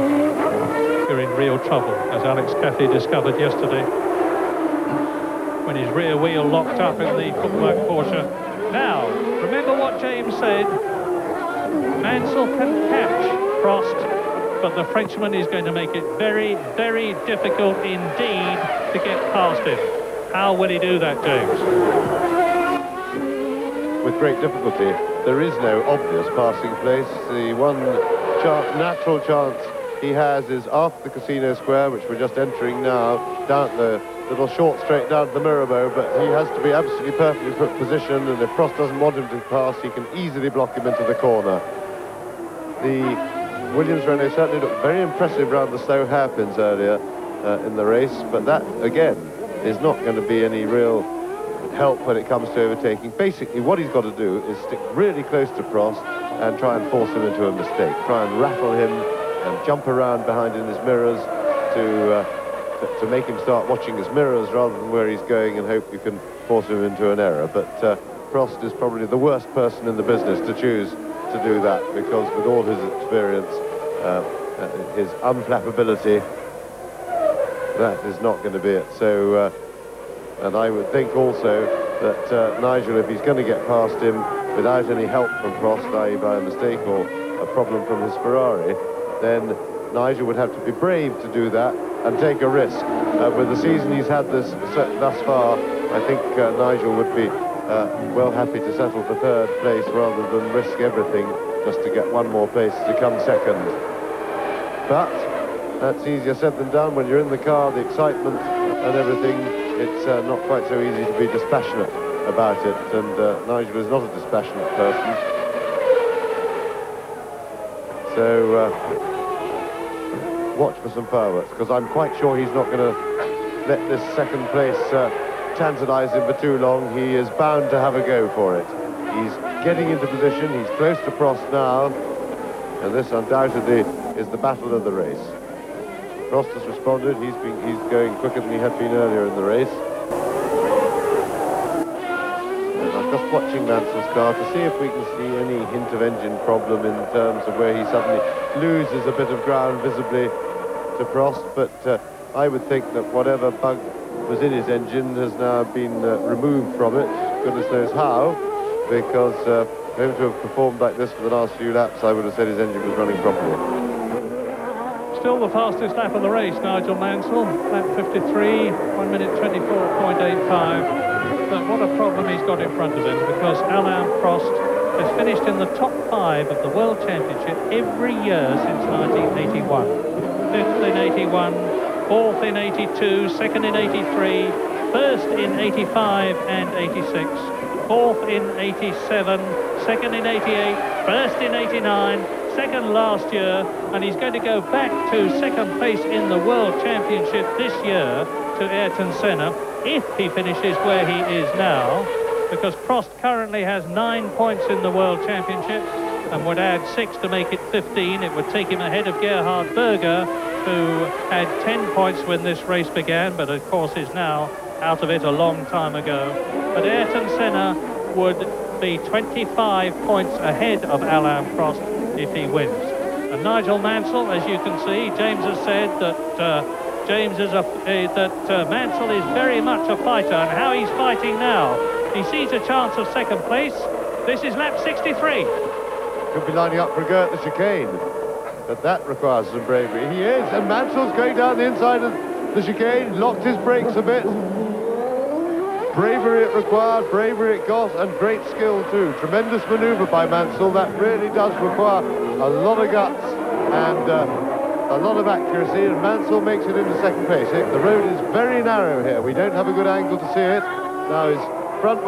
you're in real trouble, as Alex Cathy discovered yesterday when his rear wheel locked up in the footwork Porsche. Now, remember what James said, Mansell can catch Prost, but the Frenchman is going to make it very, very difficult indeed to get past him. How will he do that, James? With great difficulty. There is no obvious passing place. The one natural chance he has is after the Casino Square, which we're just entering now, down the little short straight down to the Mirabeau, but he has to be absolutely perfectly put position, and if Prost doesn't want him to pass, he can easily block him into the corner. The Williams Renault certainly looked very impressive around the slow hairpins earlier in the race, but that, again, is not going to be any real help when it comes to overtaking. Basically, what he's got to do is stick really close to Prost and try and force him into a mistake. Try and rattle him and jump around behind in his mirrors to make him start watching his mirrors rather than where he's going, and hope you can force him into an error. But Prost is probably the worst person in the business to choose to do that, because with all his experience, his unflappability, that is not going to be it. So and I would think also that Nigel, if he's going to get past him without any help from Prost, i.e. by a mistake or a problem from his Ferrari, then Nigel would have to be brave to do that and take a risk. With the season he's had thus far, I think Nigel would be well happy to settle for third place rather than risk everything just to get one more place to come second. But that's easier said than done. When you're in the car, the excitement and everything, it's not quite so easy to be dispassionate about it, and Nigel is not a dispassionate person. So watch for some fireworks, because I'm quite sure he's not going to let this second place tantalize him for too long. He is bound to have a go for it. He's getting into position, he's close to Prost now, and this undoubtedly is the battle of the race. Prost has responded. He's going quicker than he had been earlier in the race. And I'm just watching Mansell's car to see if we can see any hint of engine problem in terms of where he suddenly loses a bit of ground visibly to Prost. But I would think that whatever bug was in his engine has now been removed from it. Goodness knows how, because for him to have performed like this for the last few laps, I would have said his engine was running properly. Still the fastest lap of the race, Nigel Mansell, lap 53, 1 minute 24.85. But what a problem he's got in front of him, because Alain Prost has finished in the top 5 of the World Championship every year since 1981. 5th in 81, 4th in 82, 2nd in 83, 1st in 85 and 86, 4th in 87, 2nd in 88, 1st in 89, second last year, and he's going to go back to second place in the World Championship this year to Ayrton Senna, if he finishes where he is now, because Prost currently has 9 points in the World Championship and would add 6 to make it 15. It would take him ahead of Gerhard Berger, who had 10 points when this race began, but of course is now out of it a long time ago. But Ayrton Senna would be 25 points ahead of Alain Prost if he wins. And Nigel Mansell, as you can see, James has said that Mansell is very much a fighter, and how he's fighting now. He sees a chance of second place. This is lap 63. Could be lining up for Gert the chicane, but that requires some bravery. He is, and Mansell's going down the inside of the chicane, locked his brakes a bit. Bravery it required, bravery it got, and great skill too. Tremendous manoeuvre by Mansell. That really does require a lot of guts and a lot of accuracy, and Mansell makes it into second place. The road is very narrow here. We don't have a good angle to see it. Now his front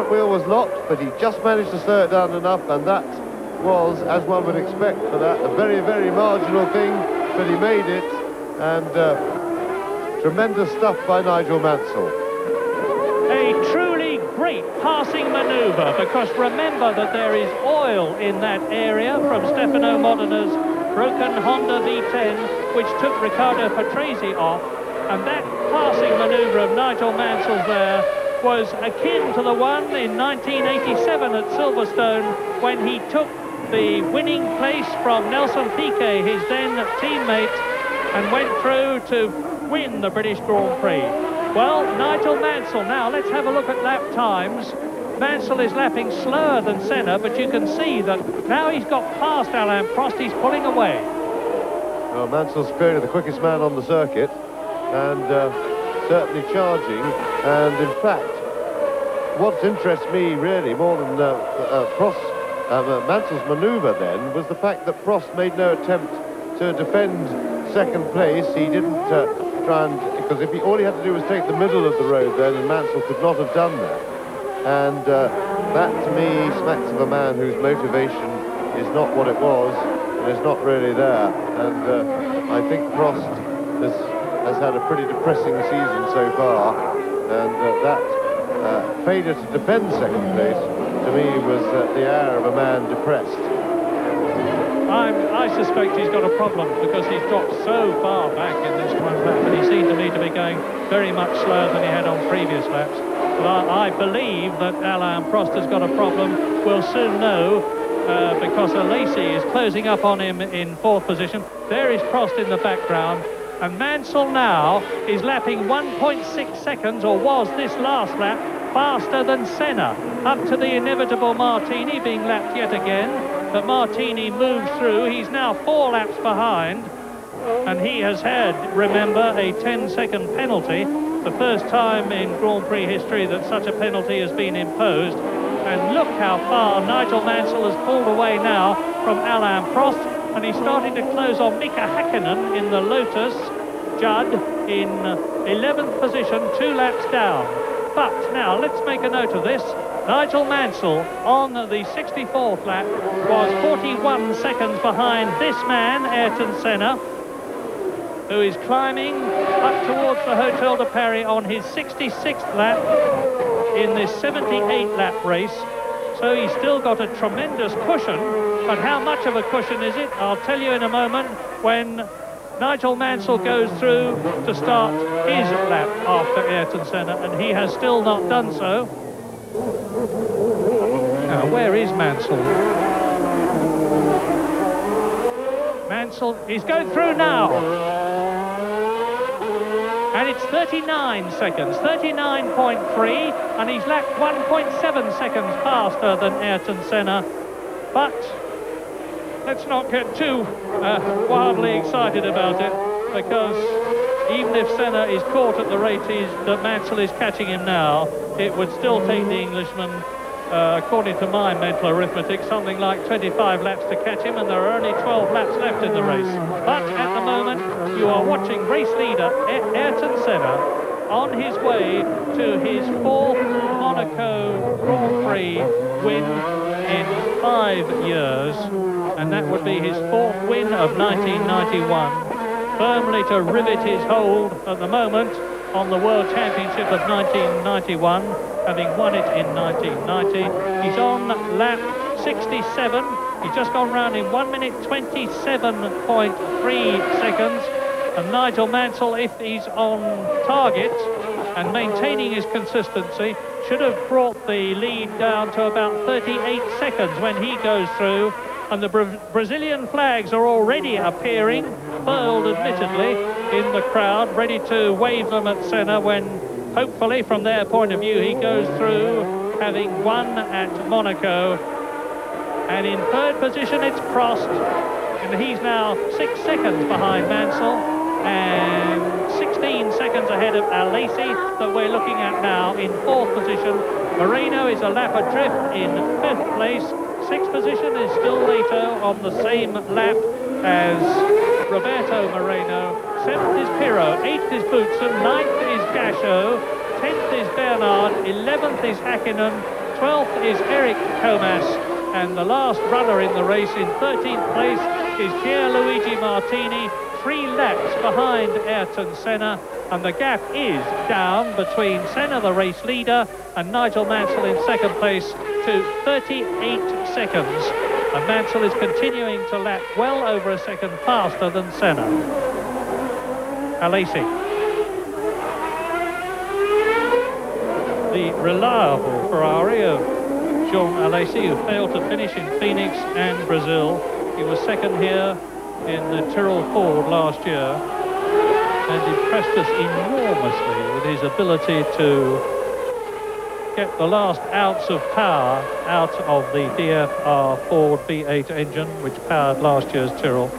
wheel was locked, but he just managed to slow it down enough, and that was, as one would expect for that, a very, very marginal thing, but he made it, and tremendous stuff by Nigel Mansell. A truly great passing manoeuvre, because remember that there is oil in that area from Stefano Modina's broken Honda V10, which took Riccardo Patrese off, and that passing manoeuvre of Nigel Mansell's there was akin to the one in 1987 at Silverstone, when he took the winning place from Nelson Piquet, his then teammate, and went through to win the British Grand Prix. Well, Nigel Mansell, now let's have a look at lap times. Mansell is lapping slower than Senna, but you can see that now he's got past Alain Prost, he's pulling away. Well, Mansell's clearly the quickest man on the circuit, and certainly charging, and in fact, what interests me really more than Mansell's manoeuvre then was the fact that Prost made no attempt to defend second place. He didn't try and, because all he had to do was take the middle of the road then, and Mansell could not have done that. And that to me smacks of a man whose motivation is not what it was, and is not really there. And I think Prost has had a pretty depressing season so far, and that failure to defend second place to me was the air of a man depressed. I suspect he's got a problem, because he's dropped so far back in this one lap, and he seemed to me to be going very much slower than he had on previous laps. But I believe that Alain Prost has got a problem. We'll soon know, because Alesi is closing up on him in fourth position. There is Prost in the background, and Mansell now is lapping 1.6 seconds, or was this last lap, faster than Senna, up to the inevitable Martini being lapped yet again. But Martini moves through. He's now 4 laps behind, and he has had, remember, a 10-second penalty, the first time in Grand Prix history that such a penalty has been imposed. And look how far Nigel Mansell has pulled away now from Alain Prost, and he's starting to close on Mika Hakkinen in the Lotus. Judd in 11th position, 2 laps down. But now let's make a note of this. Nigel Mansell on the 64th lap was 41 seconds behind this man, Ayrton Senna, who is climbing up towards the Hotel de Paris on his 66th lap in this 78-lap race. So he's still got a tremendous cushion, but how much of a cushion is it? I'll tell you in a moment when Nigel Mansell goes through to start his lap after Ayrton Senna, and he has still not done so. Now, where is Mansell? Mansell, he's going through now. And it's 39 seconds, 39.3, and he's lapped 1.7 seconds faster than Ayrton Senna. But let's not get too wildly excited about it, because even if Senna is caught at the rate that Mansell is catching him now, it would still take the Englishman, according to my mental arithmetic, something like 25 laps to catch him, and there are only 12 laps left in the race. But at the moment, you are watching race leader Ayrton Senna on his way to his 4th Monaco Grand Prix win in 5 years, and that would be his 4th win of 1991, firmly to rivet his hold at the moment on the World Championship of 1991, having won it in 1990. He's on lap 67. He's just gone round in 1 minute 27.3 seconds. And Nigel Mansell, if he's on target and maintaining his consistency, should have brought the lead down to about 38 seconds when he goes through. And the Brazilian flags are already appearing, furled admittedly, in the crowd, ready to wave them at Senna when, hopefully, from their point of view, he goes through, having won at Monaco. And in 3rd position, it's Prost, and he's now 6 seconds behind Mansell, and 16 seconds ahead of Alesi, that we're looking at now in 4th position. Moreno is a lap adrift in 5th place. 6th position is still Leto on the same lap as Roberto Moreno. 7th is Pirro, 8th is Boutsen, 9th is Gachot, 10th is Bernard, 11th is Hakkinen, 12th is Eric Comas, and the last runner in the race in 13th place is Pierluigi Martini, 3 laps behind Ayrton Senna, and the gap is down between Senna, the race leader, and Nigel Mansell in 2nd place to 38 seconds. And Mansell is continuing to lap well over a second faster than Senna. Alesi. The reliable Ferrari of Jean Alesi, who failed to finish in Phoenix and Brazil. He was 2nd here in the Tyrrell Ford last year and impressed us enormously with his ability to get the last ounce of power out of the DFR Ford V8 engine, which powered last year's Tyrrell.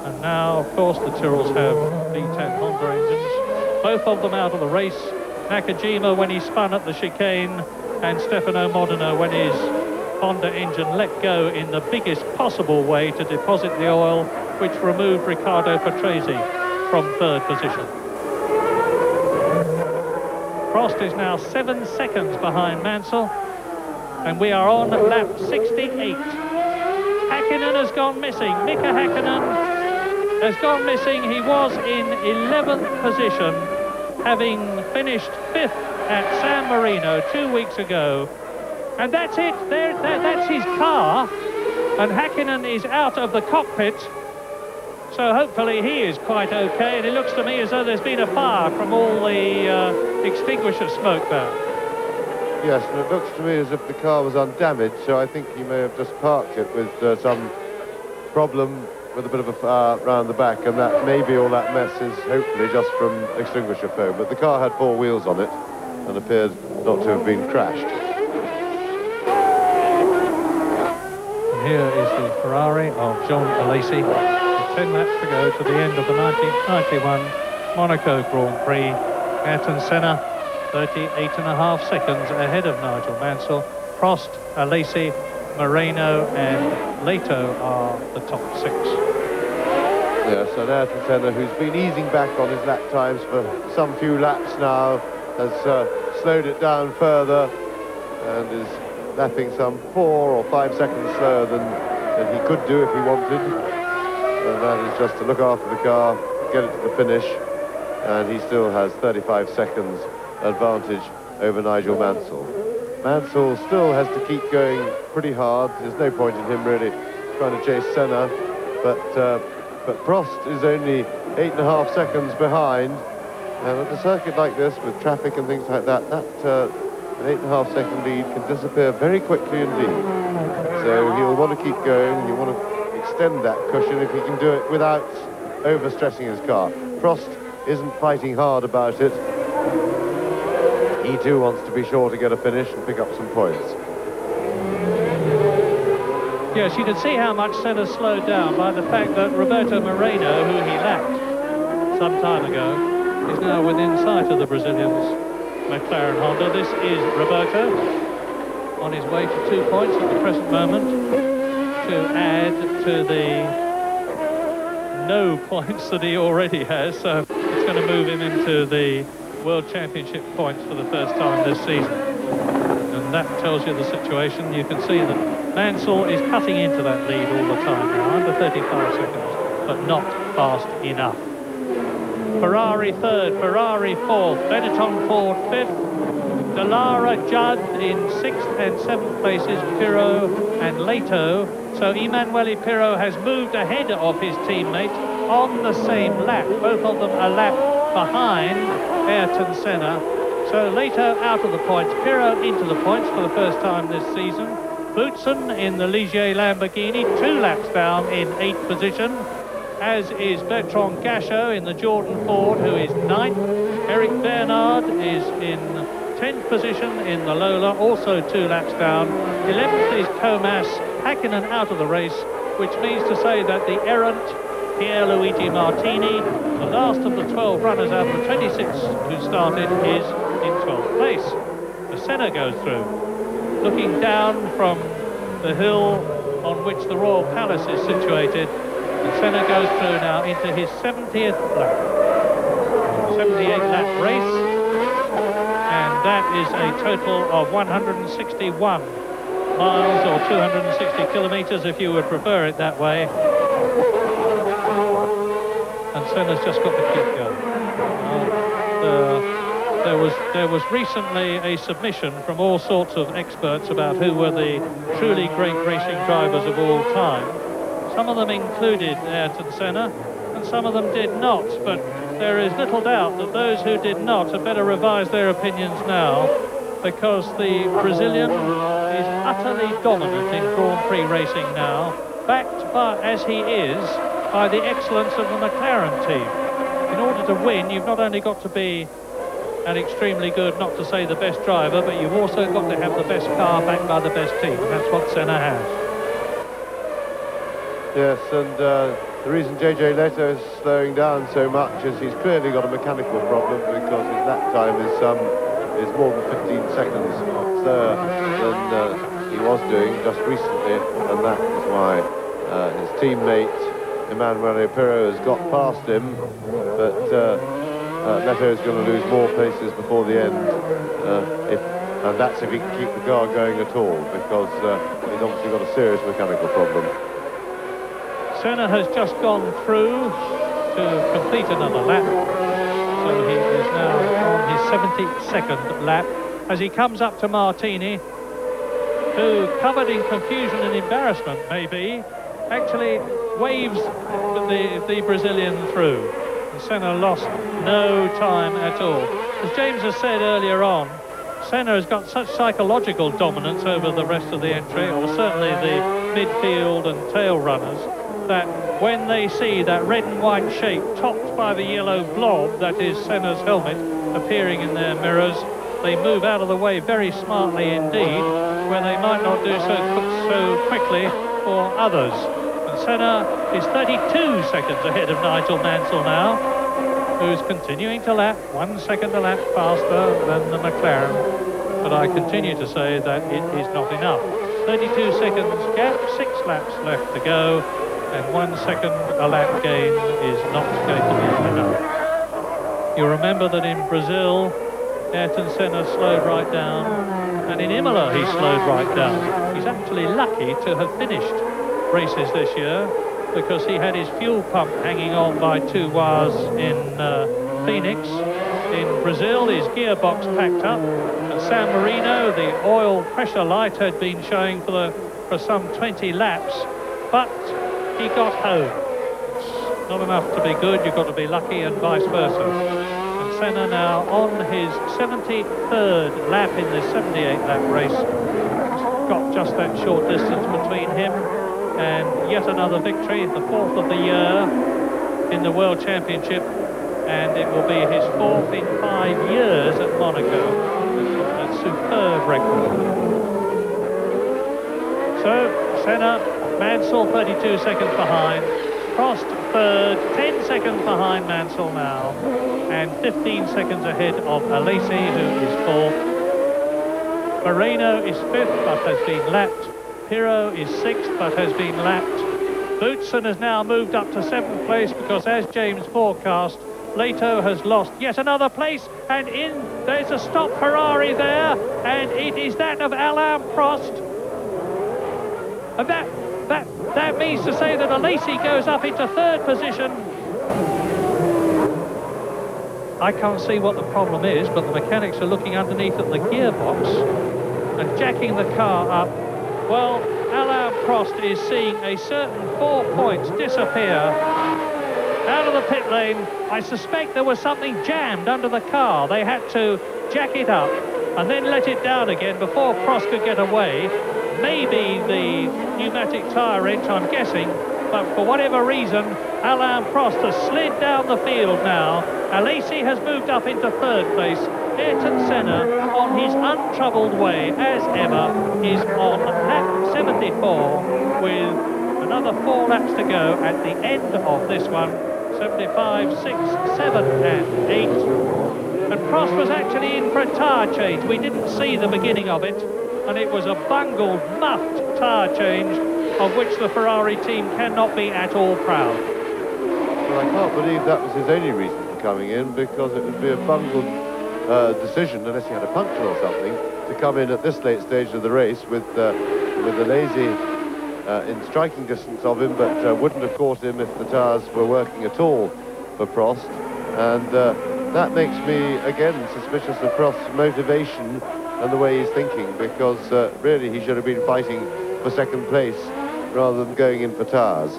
And now, of course, the Tyrrells have V10 Honda engines. Both of them out of the race. Nakajima when he spun at the chicane, and Stefano Modena when his Honda engine let go in the biggest possible way to deposit the oil, which removed Riccardo Patrese from 3rd position. Prost is now 7 seconds behind Mansell, and we are on lap 68. Hakkinen has gone missing. Mika Hakkinen has gone missing. He was in 11th position, having finished 5th at San Marino 2 weeks ago. And that's it. That's his car. And Hakkinen is out of the cockpit. So hopefully he is quite okay. And it looks to me as though there's been a fire from all the extinguisher smoke there. Yes, and it looks to me as if the car was undamaged, so I think he may have just parked it with some problem with a bit of a fire round the back, and that maybe all that mess is hopefully just from extinguisher foam. But the car had 4 wheels on it and appeared not to have been crashed. Here is the Ferrari of Jean Alesi. 10 laps to go to the end of the 1991 Monaco Grand Prix. Ayrton Senna, 38.5 seconds ahead of Nigel Mansell. Prost, Alesi, Moreno and Leto are the top 6. Yes, and Ayrton Senna, who's been easing back on his lap times for some few laps now, has slowed it down further and is lapping some 4 or 5 seconds slower than he could do if he wanted. And that is just to look after the car, get it to the finish, and he still has 35 seconds advantage over Nigel Mansell. Mansell still has to keep going pretty hard. There's no point in him really trying to chase Senna, but Prost is only 8.5 seconds behind, and at a circuit like this with traffic and things like that, an 8.5 second lead can disappear very quickly indeed. So he'll want to keep going. He'll want to extend that cushion if he can do it without overstressing his car. Prost isn't fighting hard about it. He too wants to be sure to get a finish and pick up some points. Yes, you can see how much Senna slowed down by the fact that Roberto Moreno, who he lapped some time ago, is now within sight of the Brazilians' McLaren Honda. This is Roberto on his way to 2 points at the present moment to add to the no points that he already has, so it's going to move him into the World Championship points for the first time this season. And that tells you the situation. You can see that Mansell is cutting into that lead all the time now, under 35 seconds, but not fast enough. Ferrari third, Ferrari fourth, Benetton Ford fifth, Dallara Judd in 6th and 7th places, Pirro and Leto. So Emanuele Pirro has moved ahead of his teammate on the same lap, both of them a lap behind Ayrton Senna. So Leto out of the points, Pirro into the points for the first time this season. Boutsen in the Ligier Lamborghini, 2 laps down in 8th position, as is Bertrand Gachot in the Jordan Ford, who is 9th. Eric Bernard is in 10th position in the Lola, also 2 laps down. 11th is Comas, Hakkinen out of the race, which means to say that the errant Pierluigi Martini, the last of the 12 runners out of the 26 who started, is in 12th place. The Senna goes through, looking down from the hill on which the Royal Palace is situated. The Senna goes through now into his 70th lap. 78 lap race, and that is a total of 161 miles or 260 kilometres if you would prefer it that way. And Senna's just got to keep going. There was recently a submission from all sorts of experts about who were the truly great racing drivers of all time. Some of them included Ayrton Senna, and some of them did not. But there is little doubt that those who did not had better revise their opinions now, because the Brazilian is utterly dominant in Grand Prix racing now, backed by, as he is, by the excellence of the McLaren team. In order to win, you've not only got to be an extremely good, not to say the best driver, but you've also got to have the best car backed by the best team, and that's what Senna has. Yes, and the reason JJ Leto is slowing down so much is he's clearly got a mechanical problem, because his lap time is more than 15 seconds slower than he was doing just recently, and that is why his teammate Emanuele Pirro has got past him, but Leto is going to lose more places before the end, and that's if he can keep the car going at all, because he's obviously got a serious mechanical problem. Senna has just gone through to complete another lap, so he is now on his 72nd lap as he comes up to Martini, who, covered in confusion and embarrassment maybe, actually waves the Brazilian through. And Senna lost no time at all. As James has said earlier on, Senna has got such psychological dominance over the rest of the entry, or certainly the midfield and tail runners, that when they see that red and white shape topped by the yellow blob that is Senna's helmet appearing in their mirrors, they move out of the way very smartly indeed, where they might not do so quickly for others. And Senna is 32 seconds ahead of Nigel Mansell now, who's continuing to lap 1 second a lap faster than the McLaren, but I continue to say that it is not enough. 32 seconds gap, 6 laps left to go, and 1 second a lap gain is not going to be enough. You remember that in Brazil, Ayrton Senna slowed right down, and in Imola he slowed right down. He's actually lucky to have finished races this year, because he had his fuel pump hanging on by 2 wires in Phoenix. In Brazil, his gearbox packed up. At San Marino, the oil pressure light had been showing for some 20 laps, but he got home. It's not enough to be good, you've got to be lucky, and vice versa. And Senna now on his 73rd lap in this 78 lap race. Got just that short distance between him and yet another victory, the 4th of the year in the World Championship, and it will be his 4th in 5 years at Monaco. A superb record. So Senna, Mansell 32 seconds behind, Prost third, 10 seconds behind Mansell now, and 15 seconds ahead of Alesi, who is 4th. Moreno is 5th but has been lapped. Pirro is 6th but has been lapped. Boutsen has now moved up to 7th place, because as James forecast, Leto has lost yet another place, and there's a stop Ferrari there, and it is that of Alain Prost. And that means to say that Alesi goes up into third position. I can't see what the problem is, but the mechanics are looking underneath at the gearbox and jacking the car up. Well, Alain Prost is seeing a certain 4 points disappear out of the pit lane. I suspect there was something jammed under the car. They had to jack it up and then let it down again before Prost could get away. Maybe the pneumatic tyre wrench, I'm guessing, but for whatever reason, Alain Prost has slid down the field now. Alesi has moved up into third place. Ayrton Senna, on his untroubled way, as ever, is on lap 74 with another 4 laps to go at the end of this one. 75, 6, 7 and 8. And Prost was actually in for a tyre change. We didn't see the beginning of it, and it was a bungled, muffed tyre change of which the Ferrari team cannot be at all proud. Well, I can't believe that was his only reason for coming in, because it would be a bungled decision, unless he had a puncture or something, to come in at this late stage of the race with Alesi in striking distance of him, but wouldn't have caught him if the tyres were working at all for Prost. And that makes me, again, suspicious of Prost's motivation and the way he's thinking, because really he should have been fighting for second place rather than going in for tyres.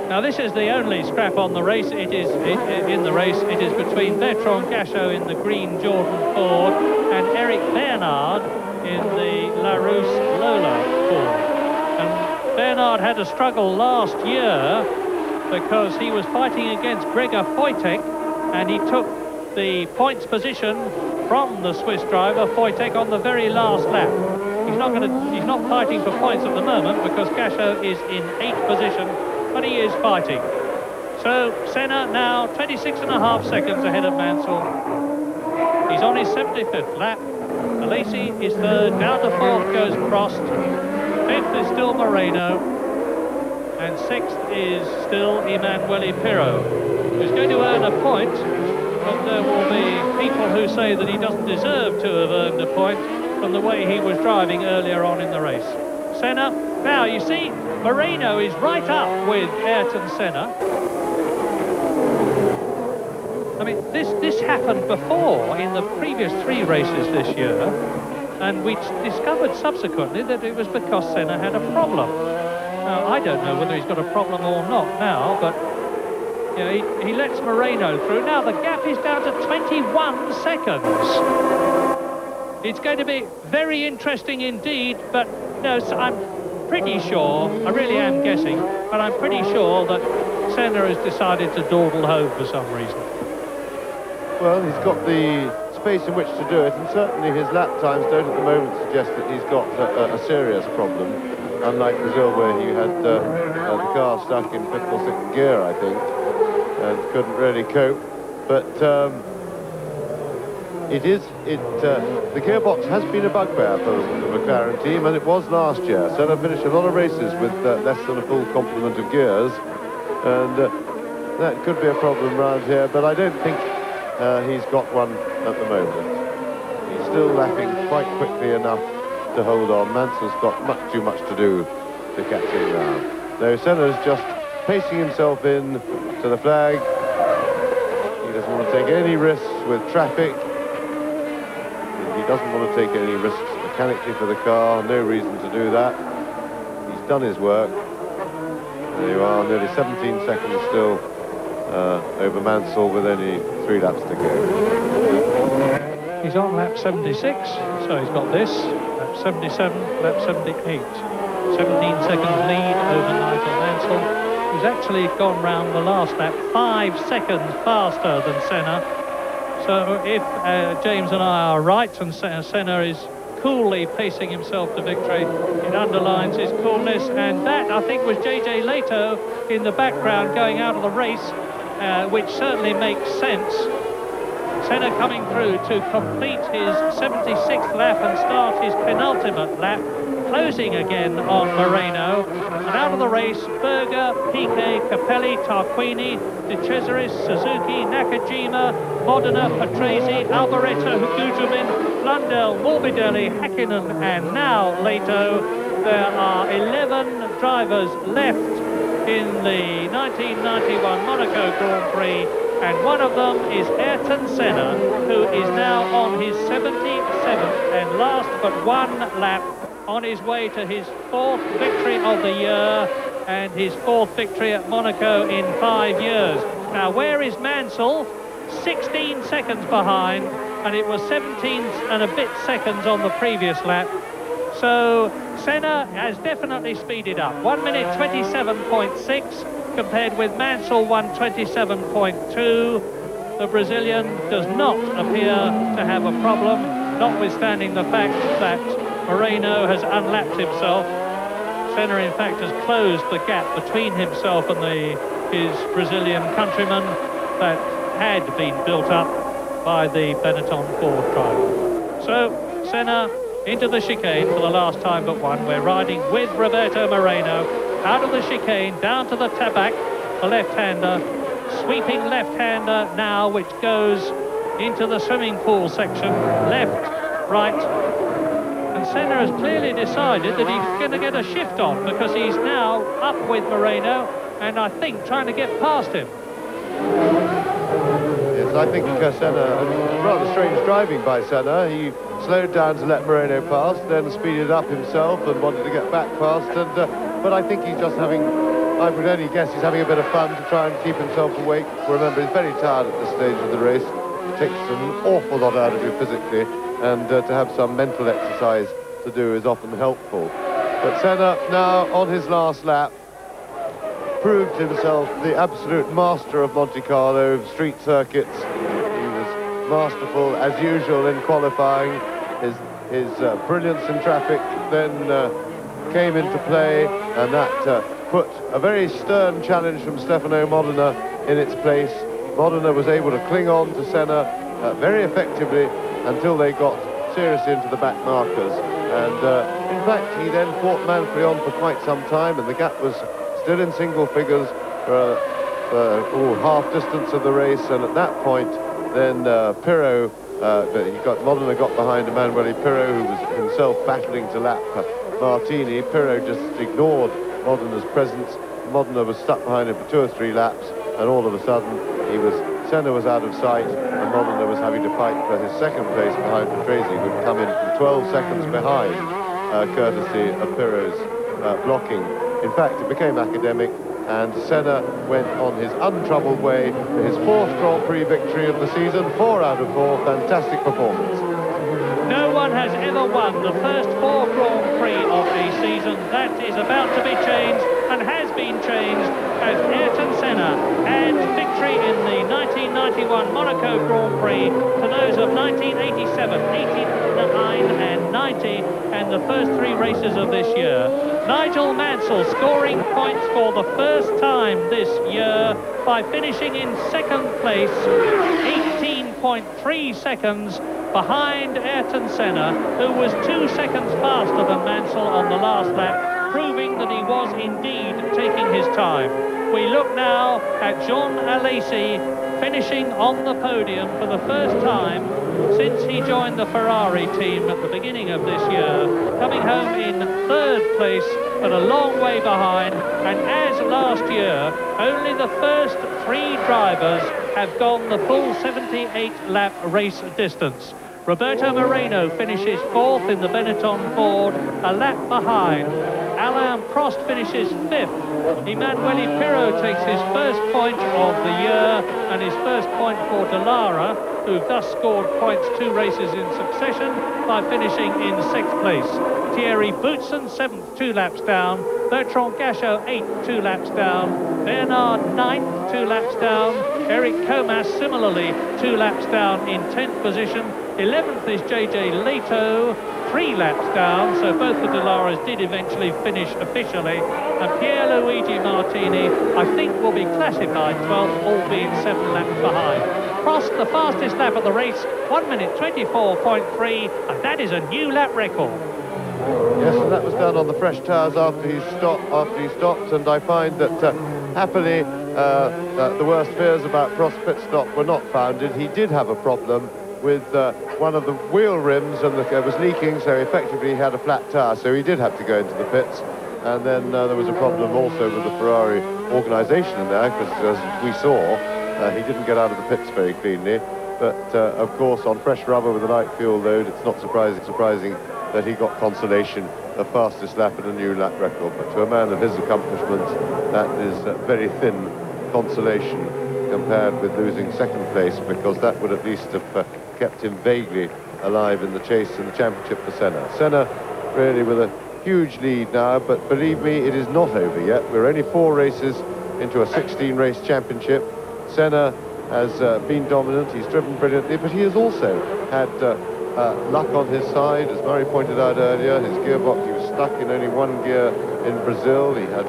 Now this is the only scrap on the race. It is between Bertrand Gachot in the green Jordan Ford and Eric Bernard in the Larousse Lola Ford. And Bernard had a struggle last year because he was fighting against Gregor Wojtek, and he took the points position from the Swiss driver Wojtek on the very last lap. He's not fighting for points at the moment because Gachot is in 8th position, but he is fighting. So Senna now 26.5 seconds ahead of Mansell. He's on his 75th lap. Alesi is third. Down to fourth goes Prost. Fifth is still Moreno. And sixth is still Emanuele Pirro, who's going to earn a point, but there will be people who say that he doesn't deserve to have earned a point from the way he was driving earlier on in the race. Senna, now you see, Moreno is right up with Ayrton Senna. I mean, this happened before in the previous 3 races this year, and we discovered subsequently that it was because Senna had a problem. Now, I don't know whether he's got a problem or not now, but you know, he lets Moreno through. Now the gap is down to 21 seconds. It's going to be very interesting indeed, but no, I'm pretty sure, I really am guessing, but I'm pretty sure that Senna has decided to dawdle home for some reason. Well, he's got the space in which to do it, and certainly his lap times don't at the moment suggest that he's got a serious problem, unlike Brazil where he had the car stuck in 5th or 6th gear, I think, and couldn't really cope. But the gearbox has been a bugbear for the McLaren team, and it was last year. Senna finished a lot of races with less than a full complement of gears, and that could be a problem around here, but I don't think he's got one at the moment. He's still lapping quite quickly enough to hold on. Mansell's got too much to do to catch him now. No, Senna's just pacing himself in to the flag. He doesn't want to take any risks with traffic. He doesn't want to take any risks mechanically for the car. No reason to do that. He's done his work. There you are, nearly 17 seconds still over Mansell with only 3 laps to go. He's on lap 76, so he's got this. Lap 77, lap 78. 17 seconds lead over Nigel Mansell, who's actually gone round the last lap 5 seconds faster than Senna. So if James and I are right and Senna is coolly pacing himself to victory, it underlines his coolness, and that I think was JJ Leto in the background going out of the race, which certainly makes sense. Senna coming through to complete his 76th lap and start his penultimate lap closing again on Moreno. And out of the race, Berger, Piquet, Capelli, Tarquini, De Cesaris, Suzuki, Nakajima, Modena, Patrese, Alboreto, Gugelmin, Blundell, Morbidelli, Häkkinen, and now Leto. There are 11 drivers left in the 1991 Monaco Grand Prix, and one of them is Ayrton Senna, who is now on his 77th and last but one lap, on his way to his 4th victory of the year and his 4th victory at Monaco in 5 years. Now, where is Mansell? 16 seconds behind, and it was 17 and a bit seconds on the previous lap. So Senna has definitely speeded up. 1 minute 27.6 compared with Mansell 1:27.2. The Brazilian does not appear to have a problem, notwithstanding the fact that Moreno has unlapped himself. Senna, in fact, has closed the gap between himself and his Brazilian countryman that had been built up by the Benetton Ford driver. So Senna into the chicane for the last time but one. We're riding with Roberto Moreno out of the chicane down to the Tabac, the left-hander, sweeping left-hander now, which goes into the swimming pool section, left, right. And Senna has clearly decided that he's going to get a shift on, because he's now up with Moreno and I think trying to get past him. Yes, I think Senna, rather strange driving by Senna. He slowed down to let Moreno pass, then speeded up himself and wanted to get back past. And but I think he's just having, I would only guess he's having a bit of fun to try and keep himself awake. Remember, he's very tired at this stage of the race. It takes an awful lot out of you physically, and to have some mental exercise to do is often helpful. But Senna, now on his last lap, proved himself the absolute master of Monte Carlo street circuits. He was masterful as usual in qualifying. His brilliance in traffic then came into play, and that put a very stern challenge from Stefano Modena in its place. Modena was able to cling on to Senna very effectively until they got seriously into the back markers. And in fact, he then fought manfully on for quite some time, and the gap was still in single figures for half distance of the race. And at that point, then Pirro, Modena got behind Emanuele Pirro, who was himself battling to lap Martini. Pirro just ignored Modena's presence. Modena was stuck behind him for 2 or 3 laps, and all of a sudden Senna was out of sight, and Modena was having to fight for his second place behind Patrese, who'd come in from 12 seconds behind, courtesy of Pirro's blocking. In fact, it became academic, and Senna went on his untroubled way to his 4th Grand Prix victory of the season. 4 out of 4, fantastic performance. No one has ever won the first 4 Grand Prix of a season. That is about to be changed, and has been changed, as Ayrton Senna adds victory in the 1991 Monaco Grand Prix to those of 1987, 89 and 90, and the first 3 races of this year. Nigel Mansell scoring points for the first time this year by finishing in 2nd place, 18.3 seconds behind Ayrton Senna, who was 2 seconds faster than Mansell on the last lap, proving that he was indeed taking his time. We look now at Jean Alesi finishing on the podium for the first time since he joined the Ferrari team at the beginning of this year, coming home in 3rd place, but a long way behind. And as last year, only the first 3 drivers have gone the full 78-lap race distance. Roberto Moreno finishes 4th in the Benetton Ford, a lap behind. Alain Prost finishes 5th. Emanuele Pirro takes his first point of the year, and his first point for Dallara, who thus scored points 2 races in succession by finishing in 6th place. Thierry Boutsen 7th, 2 laps down. Bertrand Gachot 8th, 2 laps down. Bernard 9th, 2 laps down. Eric Comas similarly 2 laps down in 10th position. 11th is JJ Leto, 3 laps down, so both the Dallaras did eventually finish officially. And Pierluigi Martini, I think, will be classified 12th, albeit 7 laps behind. Prost, the fastest lap of the race, 1 minute 24.3, and that is a new lap record. Yes, and that was done on the fresh tyres after he stopped, and I find that happily the worst fears about Prost's pit stop were not founded. He did have a problem with one of the wheel rims, and it was leaking, so effectively he had a flat tyre, so he did have to go into the pits. And then there was a problem also with the Ferrari organisation in there, because as we saw, he didn't get out of the pits very cleanly. But of course, on fresh rubber with a light fuel load, it's not surprising that he got consolation of fastest lap and a new lap record. But to a man of his accomplishments, that is very thin consolation compared with losing second place, because that would at least have kept him vaguely alive in the chase in the championship for Senna. Senna really with a huge lead now, but believe me, it is not over yet. We're only 4 races into a 16-race championship. Senna has been dominant, he's driven brilliantly, but he has also had luck on his side. As Murray pointed out earlier, his gearbox, he was stuck in only one gear in Brazil. He had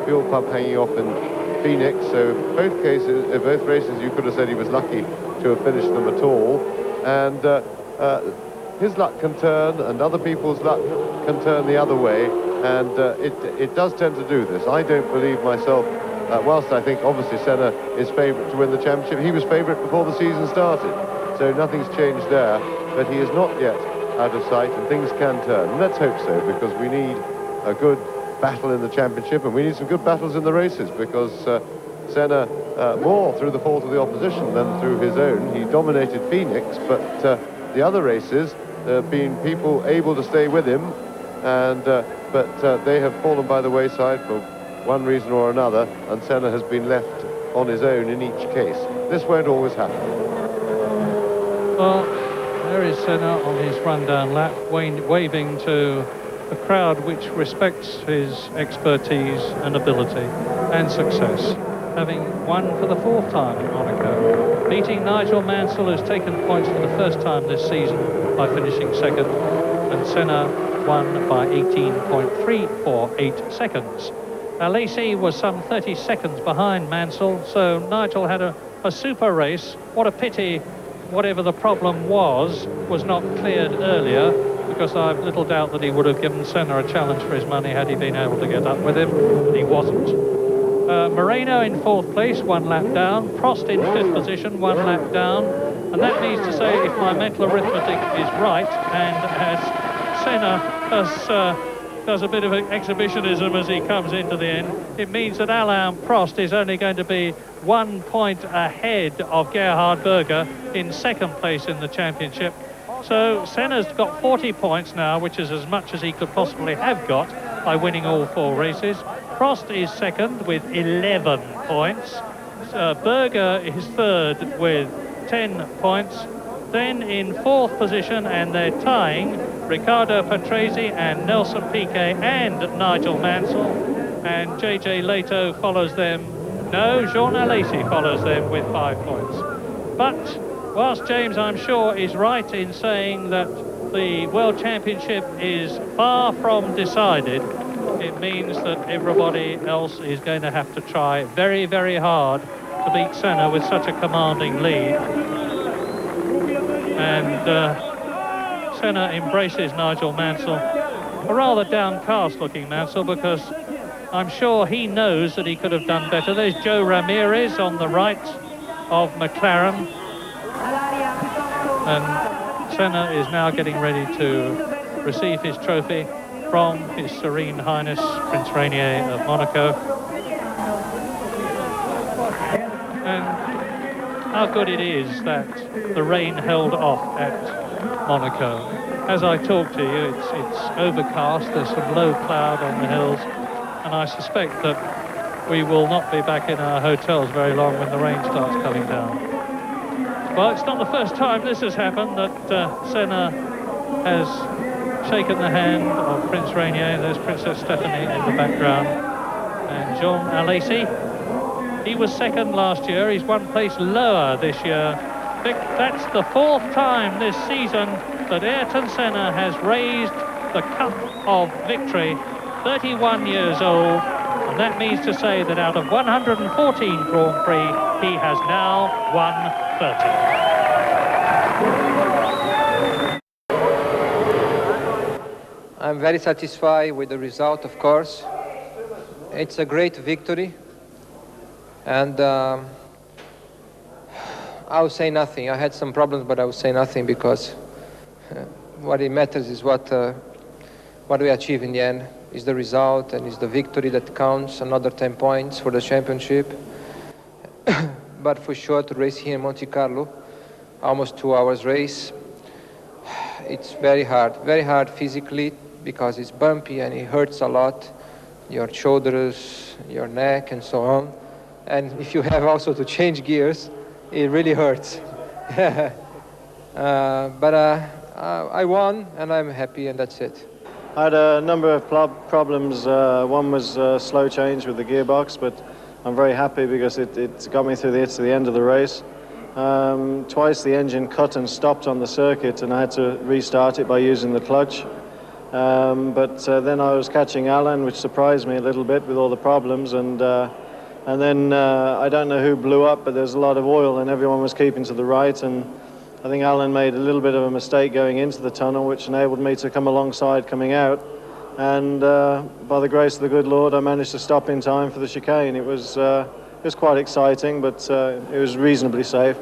fuel pump hanging off in Phoenix, so both races you could have said he was lucky to have finished them at all. And his luck can turn, and other people's luck can turn the other way, and it does tend to do this. I don't believe myself, whilst I think obviously Senna is favourite to win the championship, he was favourite before the season started, so nothing's changed there, but he is not yet out of sight, and things can turn. And let's hope so, because we need a good battle in the championship, and we need some good battles in the races, because Senna, more through the fault of the opposition than through his own. He dominated Phoenix, but the other races, there have been people able to stay with him, and but they have fallen by the wayside for one reason or another, and Senna has been left on his own in each case. This won't always happen. Well, there is Senna on his run-down lap, waving to a crowd which respects his expertise and ability and success, having won for the 4th time in Monaco, beating Nigel Mansell, who's taken points for the first time this season by finishing second, and Senna won by 18.348 seconds. Lacey was some 30 seconds behind Mansell, so Nigel had a super race. What a pity whatever the problem was not cleared earlier, because I've little doubt that he would have given Senna a challenge for his money had he been able to get up with him, but he wasn't. Moreno in 4th place, 1 lap down. Prost in 5th position, 1 lap down. And that means to say, if my mental arithmetic is right, and as Senna does a bit of exhibitionism as he comes into the end, it means that Alain Prost is only going to be 1 point ahead of Gerhard Berger in 2nd place in the championship. So Senna's got 40 points now, which is as much as he could possibly have got by winning all 4 races. Prost is 2nd with 11 points. Berger is 3rd with 10 points. Then in 4th position, and they're tying, Riccardo Patrese and Nelson Piquet and Nigel Mansell. And JJ Leto follows them. No, Jean Alesi follows them with 5 points. But whilst James, I'm sure, is right in saying that the World Championship is far from decided, it means that everybody else is going to have to try very, very hard to beat Senna with such a commanding lead. And Senna embraces Nigel Mansell, a rather downcast-looking Mansell, because I'm sure he knows that he could have done better. There's Joe Ramirez on the right of McLaren, and Senna is now getting ready to receive his trophy from His Serene Highness Prince Rainier of Monaco. And how good it is that the rain held off at Monaco. As I talk to you, it's overcast, there's some low cloud on the hills, and I suspect that we will not be back in our hotels very long when the rain starts coming down. Well, it's not the first time this has happened, that Senna has shaken the hand of Prince Rainier. There's Princess Stephanie in the background, and Jean Alesi. He was 2nd last year. He's 1 place lower this year. That's the 4th time this season that Ayrton Senna has raised the cup of victory. 31 years old, and that means to say that out of 114 Grand Prix, he has now won 30. I'm very satisfied with the result, of course. It's a great victory, and I will say nothing. I had some problems, but I will say nothing because what it matters is what we achieve in the end is the result and is the victory that counts. Another 10 points for the championship. But for sure, to race here in Monte Carlo, almost 2 hours race, it's very hard physically because it's bumpy and it hurts a lot, your shoulders, your neck, and so on. And if you have also to change gears, it really hurts. But I won, and I'm happy, and that's it. I had a number of problems. One was slow change with the gearbox, but I'm very happy because it got me through to the end of the race. Twice the engine cut and stopped on the circuit, and I had to restart it by using the clutch. But then I was catching Alan, which surprised me a little bit with all the problems, and then I don't know who blew up, but there's a lot of oil and everyone was keeping to the right, and I think Alan made a little bit of a mistake going into the tunnel, which enabled me to come alongside coming out, and by the grace of the good Lord I managed to stop in time for the chicane. It was quite exciting, but it was reasonably safe.